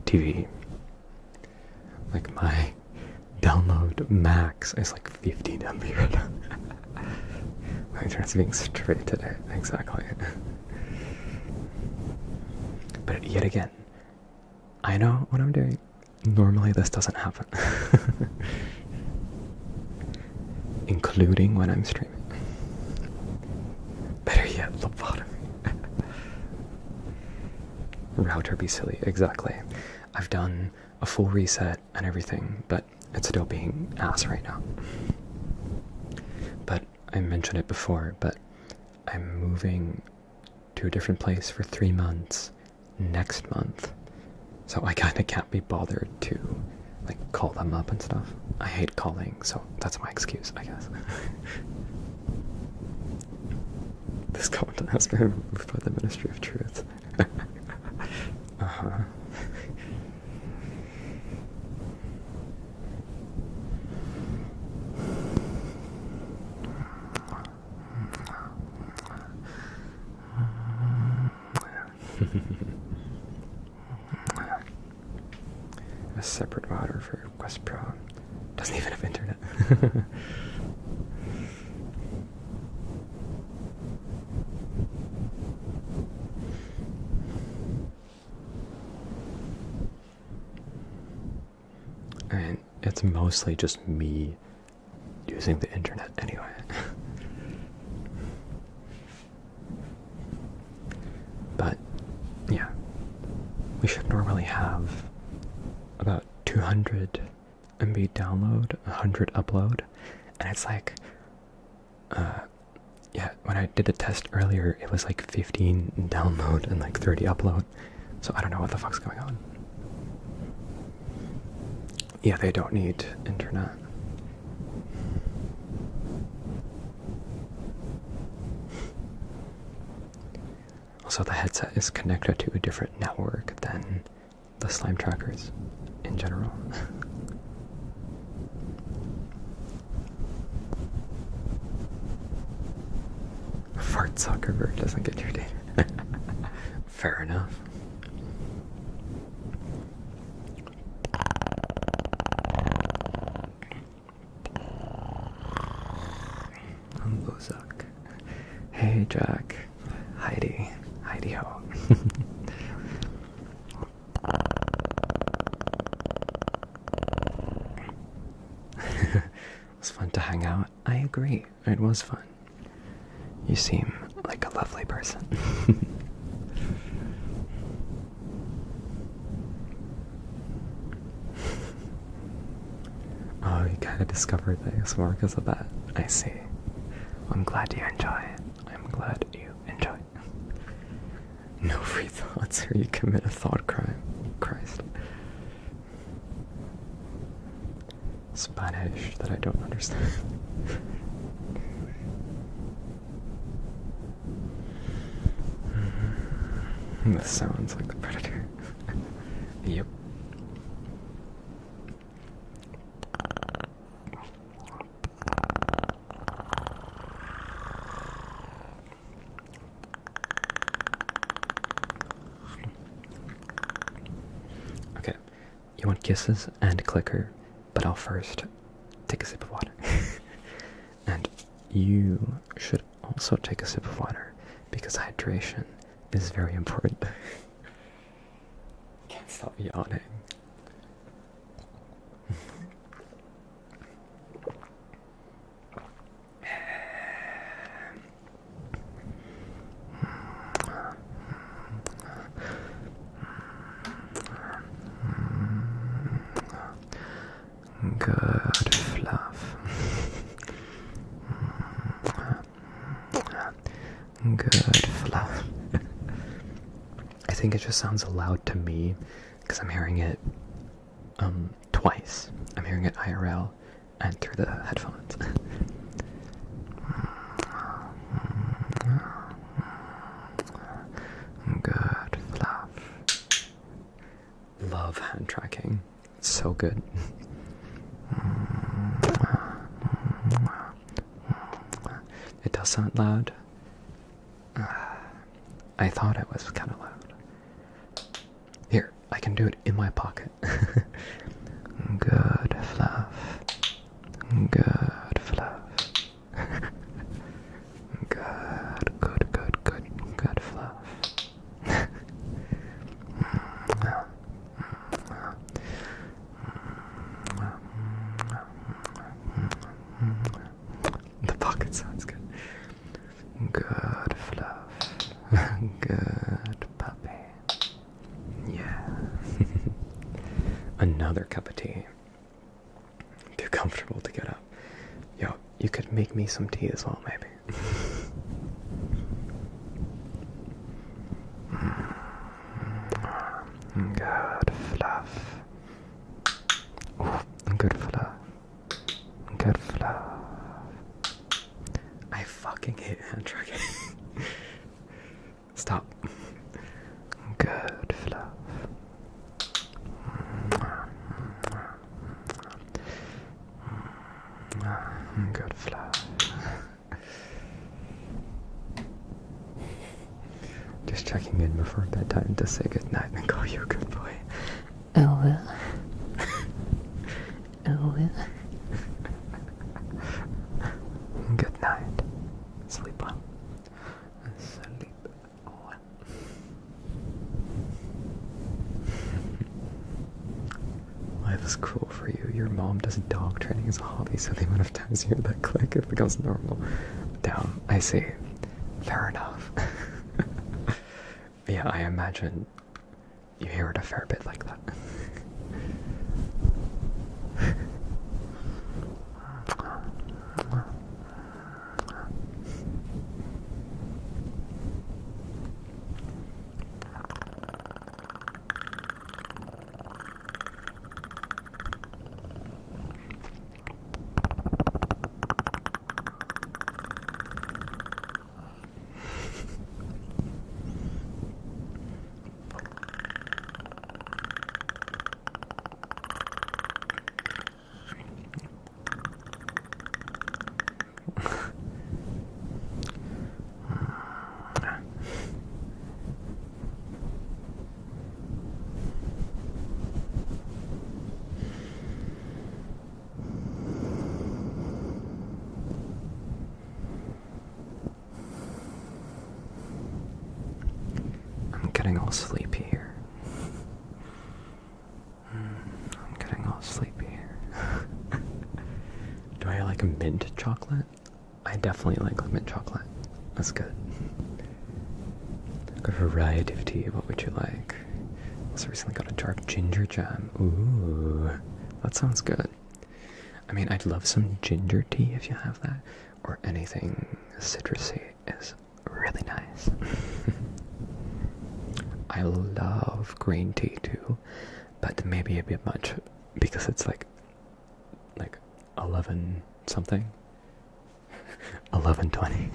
TV. Like my download max is like 15 MB right now. My internet's being straight today, exactly. But yet again, I know what I'm doing. Normally this doesn't happen. Including when I'm streaming. Better yet, lobotomy. Router be silly, exactly. I've done a full reset and everything, but it's still being ass right now. But I mentioned it before, but I'm moving to a different place for 3 months next month. So I kinda can't be bothered to like call them up and stuff. I hate calling, so that's my excuse, I guess. This content has been removed by the Ministry of Truth. Uh-huh. A separate router for Quest Pro. Doesn't even have internet. And it's mostly just me using the internet anyway. But yeah, we should normally have about 200 MB download, 100 upload, and it's like, yeah, when I did a test earlier, it was like 15 download and like 30 upload, so I don't know what the fuck's going on. Yeah, they don't need internet. Also, the headset is connected to a different network than the slime trackers in general. Fart Zuckerberg doesn't get your data. Fair enough. Zuck. Hey Jack. Heidi. Heidi ho. It was fun to hang out. I agree. It was fun. You seem like a lovely person. Oh, you kind of discovered the ASMR because of that. I see. I'm glad you enjoy it. I'm glad you enjoy it. No free thoughts or you commit a thought crime. Christ. Spanish that I don't understand. This sounds like the Predator. Yep. Okay, you want kisses and clicker, but I'll first take a sip of water. And you should also take a sip of water because hydration is very important. Can't stop yawning. Good fluff. Good fluff. I think it just sounds loud to me because I'm hearing it twice. I'm hearing it IRL and through the headphones. Good fluff. Love hand tracking. It's so good. It does sound loud. I thought it was kind of loud. Here, I can do it in my pocket. Good fluff. Good fluff. Good fluff. The pocket sounds good. Good fluff. Good puppy. Yeah. Another cup of tea. Too comfortable to get up. Yo, you could make me some tea as well, maybe. Good fluff. Ooh, good fluff. Good fluff. I fucking hate hand tracking. Stop. Good fluff. Good fluff. Just checking in before bedtime to say goodnight and call you a good boy. Oh well. Oh well. Good night. Sleep well. Sleep well. Life is cruel for you. Your mom does dog training as a hobby, so the amount of times you hear that click, it becomes normal. Damn, I see. Fair enough. Yeah, I imagine you hear it a fair bit like that. Getting all sleepy here. I'm getting all sleepy here. Do I like a mint chocolate? I definitely like mint chocolate. That's good. Got a variety of tea. What would you like? Also recently got a jar of ginger jam. Ooh, that sounds good. I mean, I'd love some ginger tea if you have that, or anything citrusy is really nice. I love green tea too, but maybe a bit much because it's like 11 something. 11:20.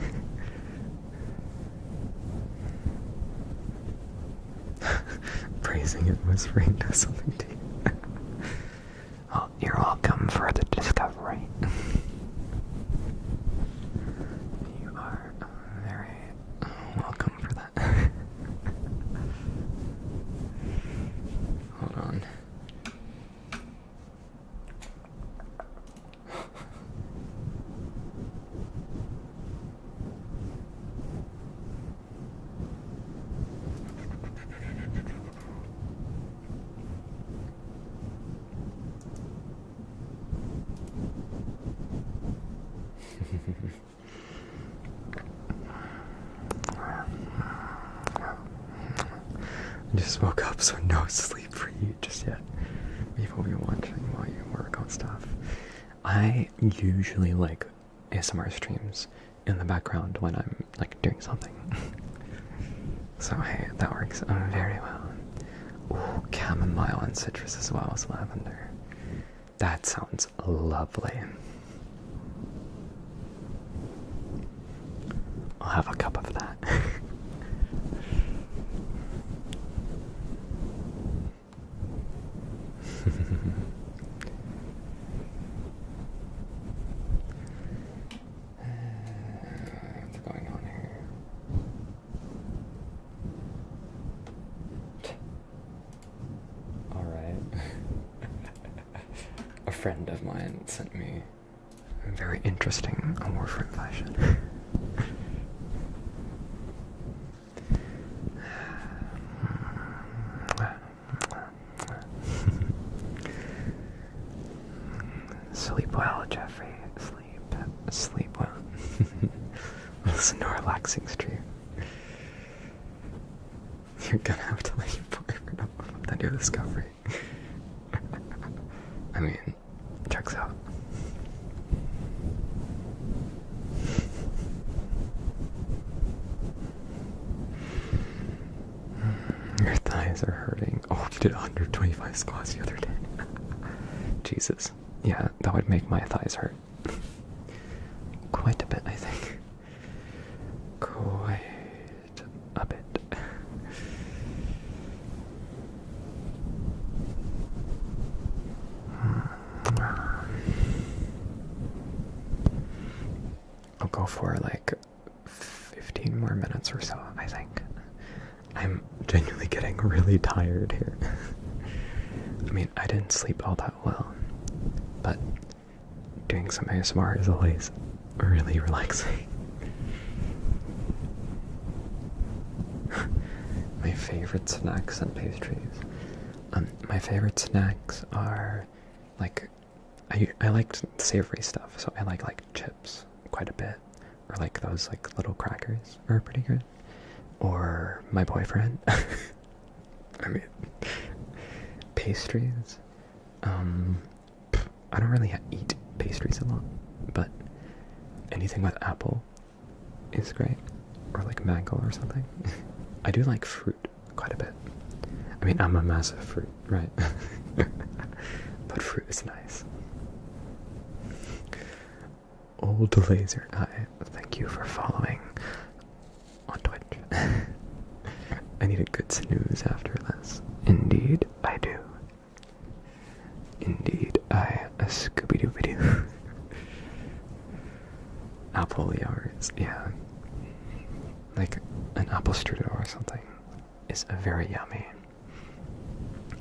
Praising and whispering to something tea. Oh, you're welcome for the discovery. You are very welcome for that. Hold on. I just woke up, so no sleep for you just yet. People will be watching while you work on stuff. I usually like ASMR streams in the background when I'm like doing something. So hey, that works very well. Ooh, chamomile and citrus as well as lavender. That sounds lovely. I'll have a cup of that. What's going on here? Alright. A friend of mine sent me a very interesting Warframe fashion. Sleep well, Jeffrey. Sleep well. Listen to a relaxing stream. You're gonna have to let your boyfriend know about that new discovery. I mean, checks out. Your thighs are hurting. Oh, you did 125 squats the other day. Jesus. Yeah, that would make my thighs hurt. Quite a bit, I think. Quite a bit. I'll go for like 15 more minutes or so, I think. I'm genuinely getting really tired here. I mean, I didn't sleep all that well, but doing some ASMR is always really relaxing. My favorite snacks and pastries. My favorite snacks are like I like savory stuff, so I like chips quite a bit, or like those like little crackers are pretty good. Or my boyfriend. I mean, pastries. I don't really eat pastries a lot, but anything with apple is great, or like mango or something. I do like fruit quite a bit. I mean, I'm a massive fruit, right? But fruit is nice. Old Laser Eye, thank you for following on Twitch. I need a good snooze after this. Indeed, I do. Indeed, a Scooby-Doo. Apple yards, yeah. Like an apple strudel or something is very yummy.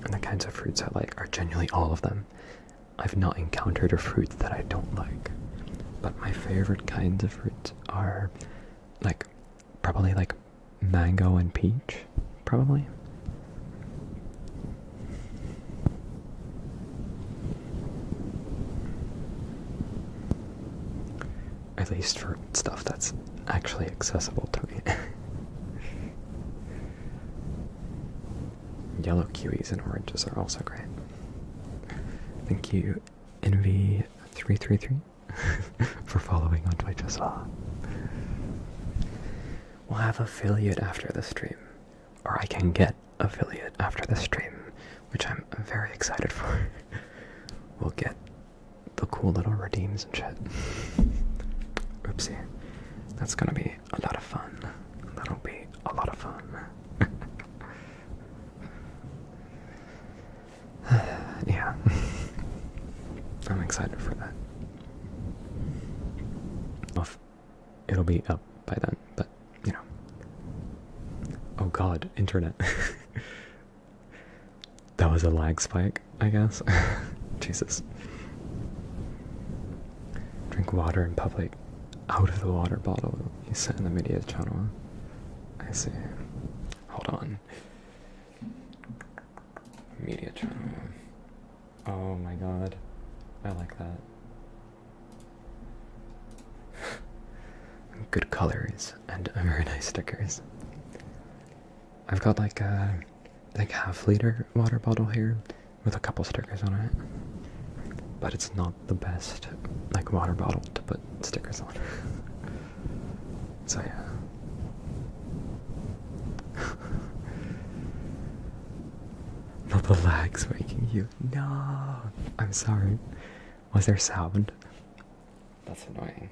And the kinds of fruits I like are genuinely all of them. I've not encountered a fruit that I don't like. But my favorite kinds of fruits are like probably like mango and peach, probably. At least for stuff that's actually accessible to me. Yellow kiwis and oranges are also great. Thank you, NV333, for following on Twitch as well. We'll have affiliate after the stream, or I can get affiliate after the stream, which I'm very excited for. We'll get the cool little redeems and shit. Oopsie. That's gonna be a lot of fun. That'll be a lot of fun. Yeah. I'm excited for that. Well, it'll be up by then, but, you know. Oh god, internet. That was a lag spike, I guess. Jesus. Drink water in public. Out of the water bottle you set in the media channel. I see. Hold on. Media channel. Oh my god. I like that. Good colors and very nice stickers. I've got like a half-liter water bottle here with a couple stickers on it. but it's not the best like water bottle to put stickers on. So yeah. Not the lag's making you. No, I'm sorry. Was there sound? That's annoying.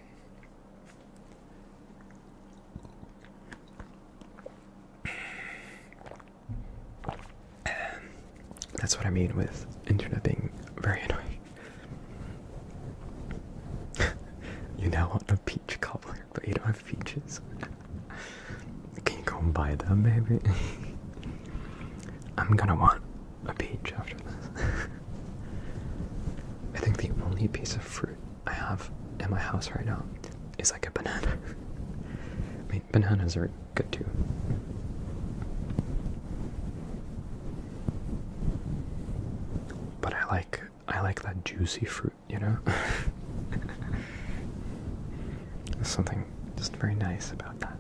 That's what I mean with internet being very annoying. You now want a peach cobbler, but you don't have peaches. Can you go and buy them, maybe? I'm gonna want a peach after this. I think the only piece of fruit I have in my house right now is like a banana. I mean, bananas are good too. But I like that juicy fruit, you know? There's something just very nice about that.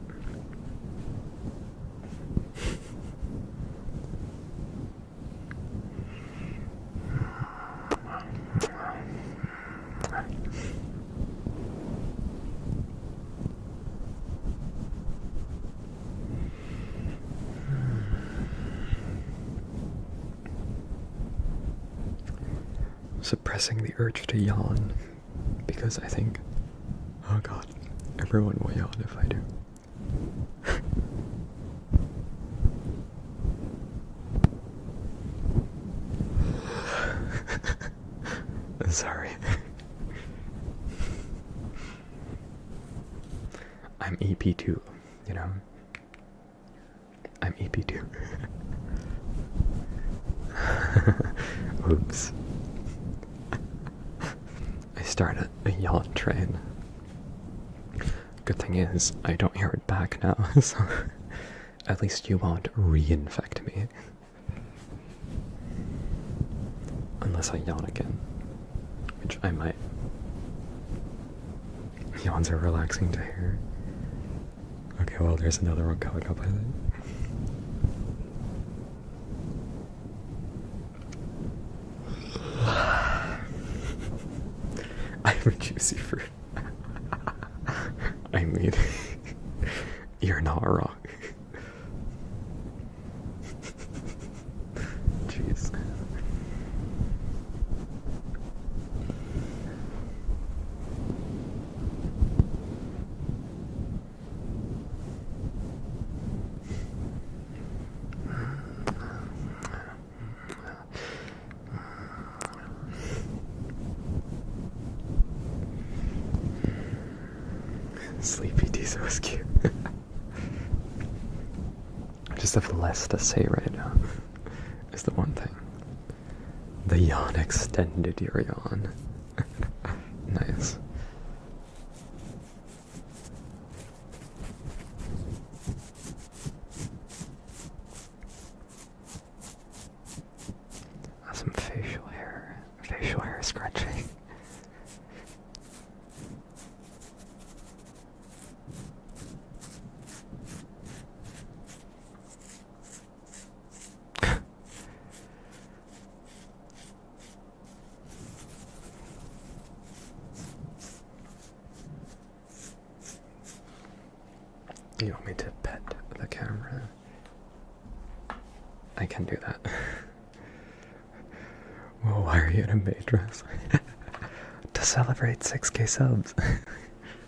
Suppressing the urge to yawn because I think, oh god, everyone will yawn if I do. Sorry. I'm EP2, you know? I'm EP2. Oops. I started a yawn train. Good thing is, I don't hear it back now, so at least you won't reinfect me. Unless I yawn again, which I might. Yawns are relaxing to hear. Okay, well, there's another one coming up, I think. I'm a juicy fruit. I mean, you're not wrong. Jeez. Sleepy Diesel is cute. I just have less to say right now, is the one thing. The yawn extended your yawn. Nice. Some facial hair scratching. You want me to pet the camera? I can do that. Well, why are you in a maid dress? To celebrate 6K subs.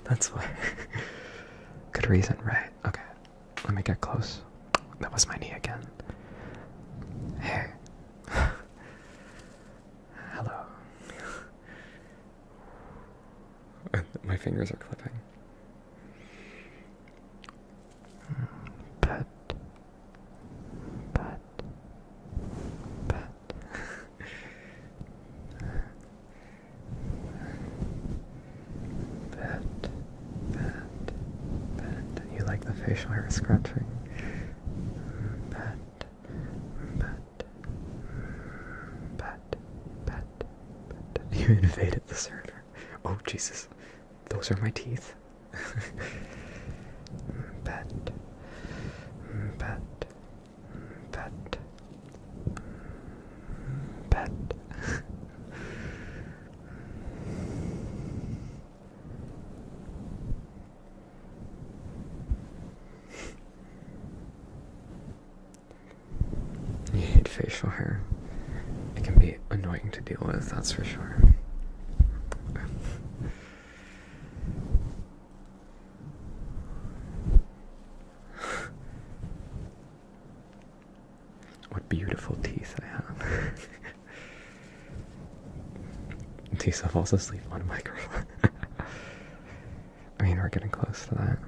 That's why. Good reason, right? Okay. Let me get close. That was my knee again. Hey. Hello. My fingers are clipping. Pet. Pet. Pet. Pet. Pet. Pet. You like the facial hair scratching? Pet. Pet. Pet. Pet. Pet. You invaded the server. Oh, Jesus. Those are my teeth. Pet. Pet. Pet. Pet. facial hair. It can be annoying to deal with, that's for sure. What beautiful teeth I have. Tisa falls asleep on a microphone. I mean, we're getting close to that.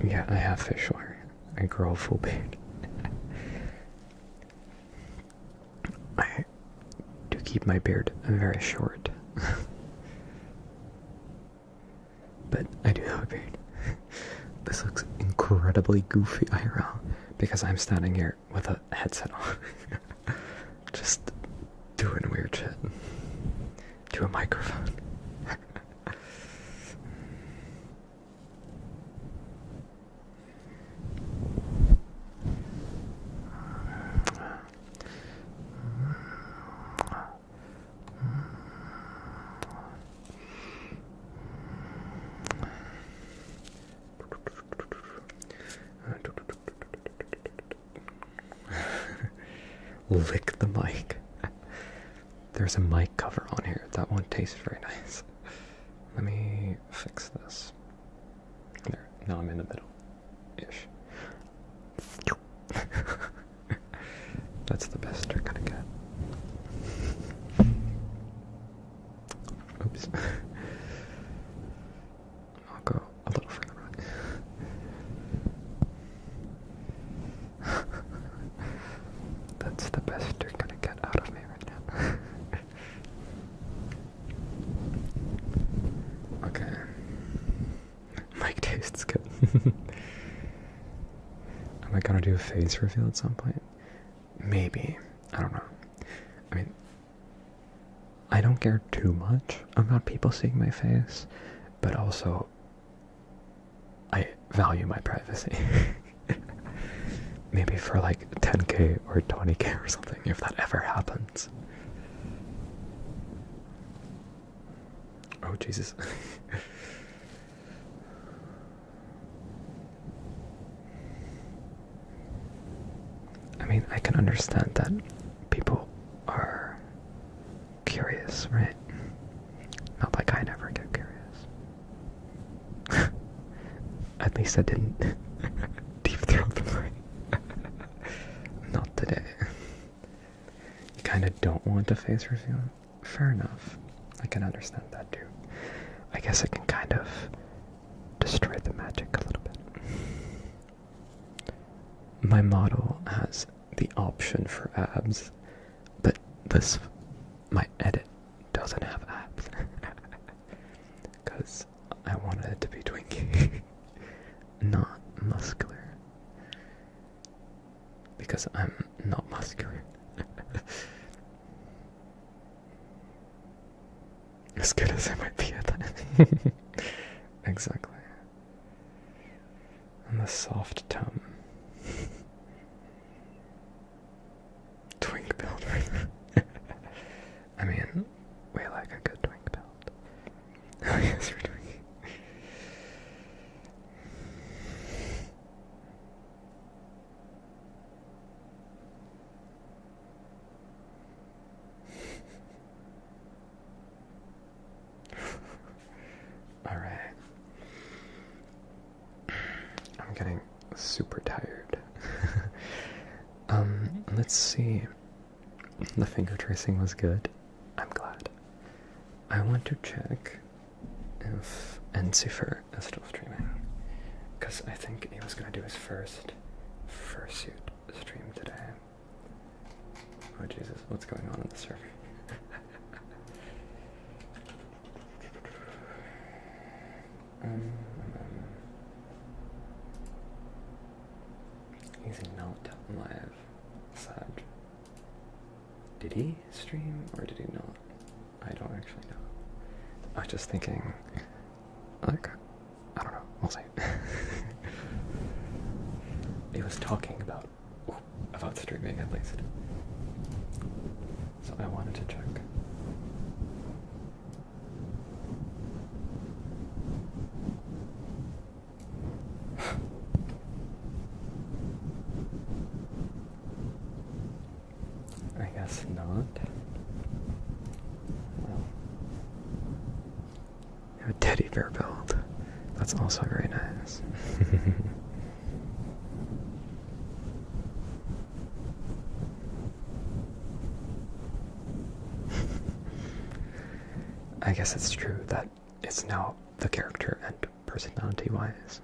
Yeah, I have facial hair. I grow a full beard. I do keep my beard very short. But I do have a beard. This looks incredibly goofy IRL because I'm standing here with a headset on. Just doing weird shit. To a microphone. Lick the mic. There's a mic cover on here. That won't taste very nice. Let me fix this. There. Now I'm in the middle. Ish. That's the best you're gonna get. Oops. I'll go a little further right. That's the best you're gonna get out of me right now. Okay. Mic tastes good. Am I gonna do a face reveal at some point? Maybe. I don't know. I mean, I don't care too much about people seeing my face, but also I value my privacy. Maybe for like 10k or 20k or something, if that ever happens. Oh, Jesus. I mean, I can understand that people are curious, right? Not like I never get curious. At least I didn't deep throat the mic. Not today. You kind of don't want a face reveal? Fair enough. I can understand that too. I guess it can kind of destroy the magic a little bit. My model has the option for abs, but my edit doesn't have abs. Because I wanted it to be twinky, not muscular. Because I'm not muscular. As good as I might be at that. Exactly. And the soft tongue. Twink build right now. I mean, we like a good twink build. Oh yes, we're doing it. Alright. I'm getting super tired. Let's see. The finger tracing was good. I'm glad. I want to check if Encifer is still streaming. Because I think he was going to do his first fursuit stream today. Oh Jesus, what's going on in the server? He's not live. Sad. Did he stream or did he not? I don't actually know. I was just thinking like, I don't know, we'll see. He was talking about streaming at least. So I wanted to check. I guess not. Well, you have a teddy bear build. That's also very nice. I guess it's true that it's now the character and personality-wise.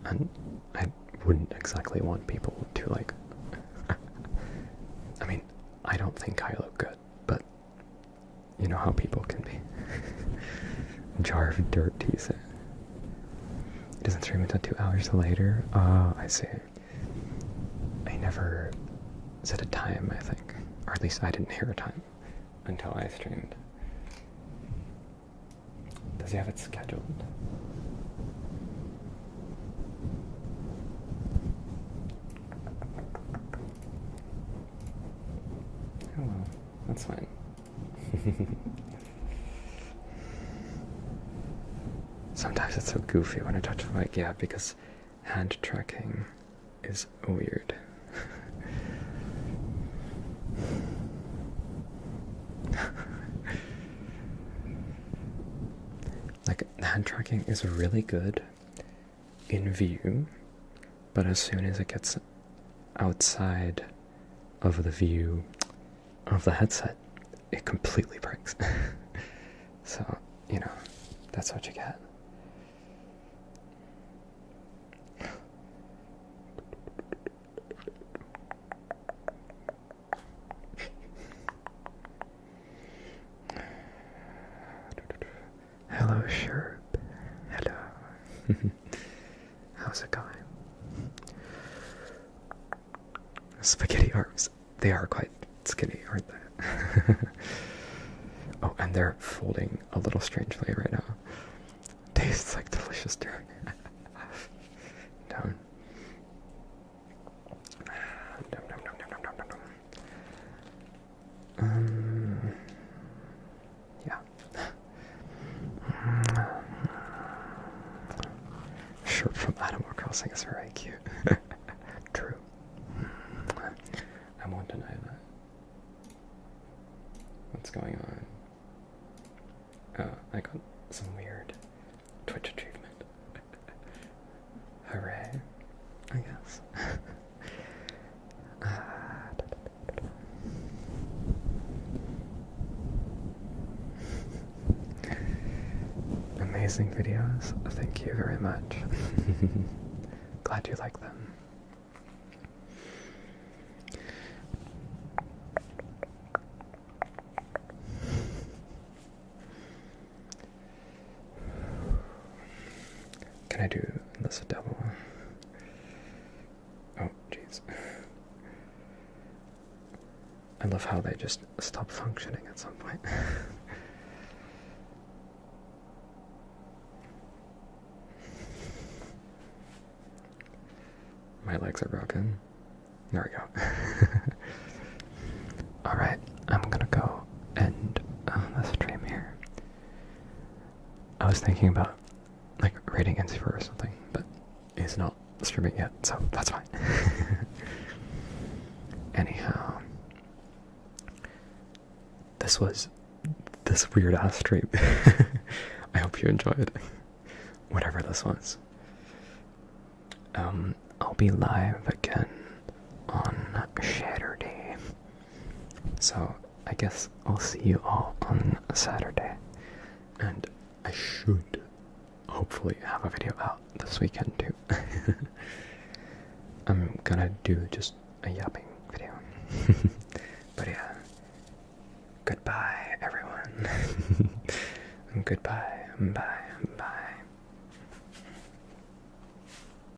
And I wouldn't exactly want people to, like... I mean, I don't think I look good, but you know how people can be. Jar of dirt, he said. It doesn't stream until 2 hours later. I see. I never set a time, I think. Or at least I didn't hear a time until I streamed. Does he have it scheduled? Oh well, that's fine. Sometimes it's so goofy when I touch the mic, yeah, because hand tracking is weird. Like, hand tracking is really good in view, but as soon as it gets outside of the view of the headset, it completely breaks. So, you know, that's what you get. Hello, Sherp. Hello. How's it going? Spaghetti arms. They are quite skinny, aren't they? Oh, and they're folding a little strangely right now. Tastes like delicious dirt. Down. Yeah. Shirt from Animal Crossing is very cute. True. I won't deny that. What's going on? I got some weird Twitch achievement. Hooray, I guess. Amazing videos. Thank you very much. Glad you like them. Can I do this double? Oh, jeez. I love how they just stop functioning at some point. My legs are broken. There we go. Alright, I'm gonna go end the stream here. I was thinking about like rating NC4 or something, but he's not streaming yet, so that's fine. Anyhow, this was this weird ass stream. I hope you enjoyed whatever this was. I'll be live again on Saturday, so I guess I'll see you all on Saturday, and I should hopefully have a video out this weekend too. I'm gonna do just a yapping video. But yeah, goodbye everyone. Goodbye, bye.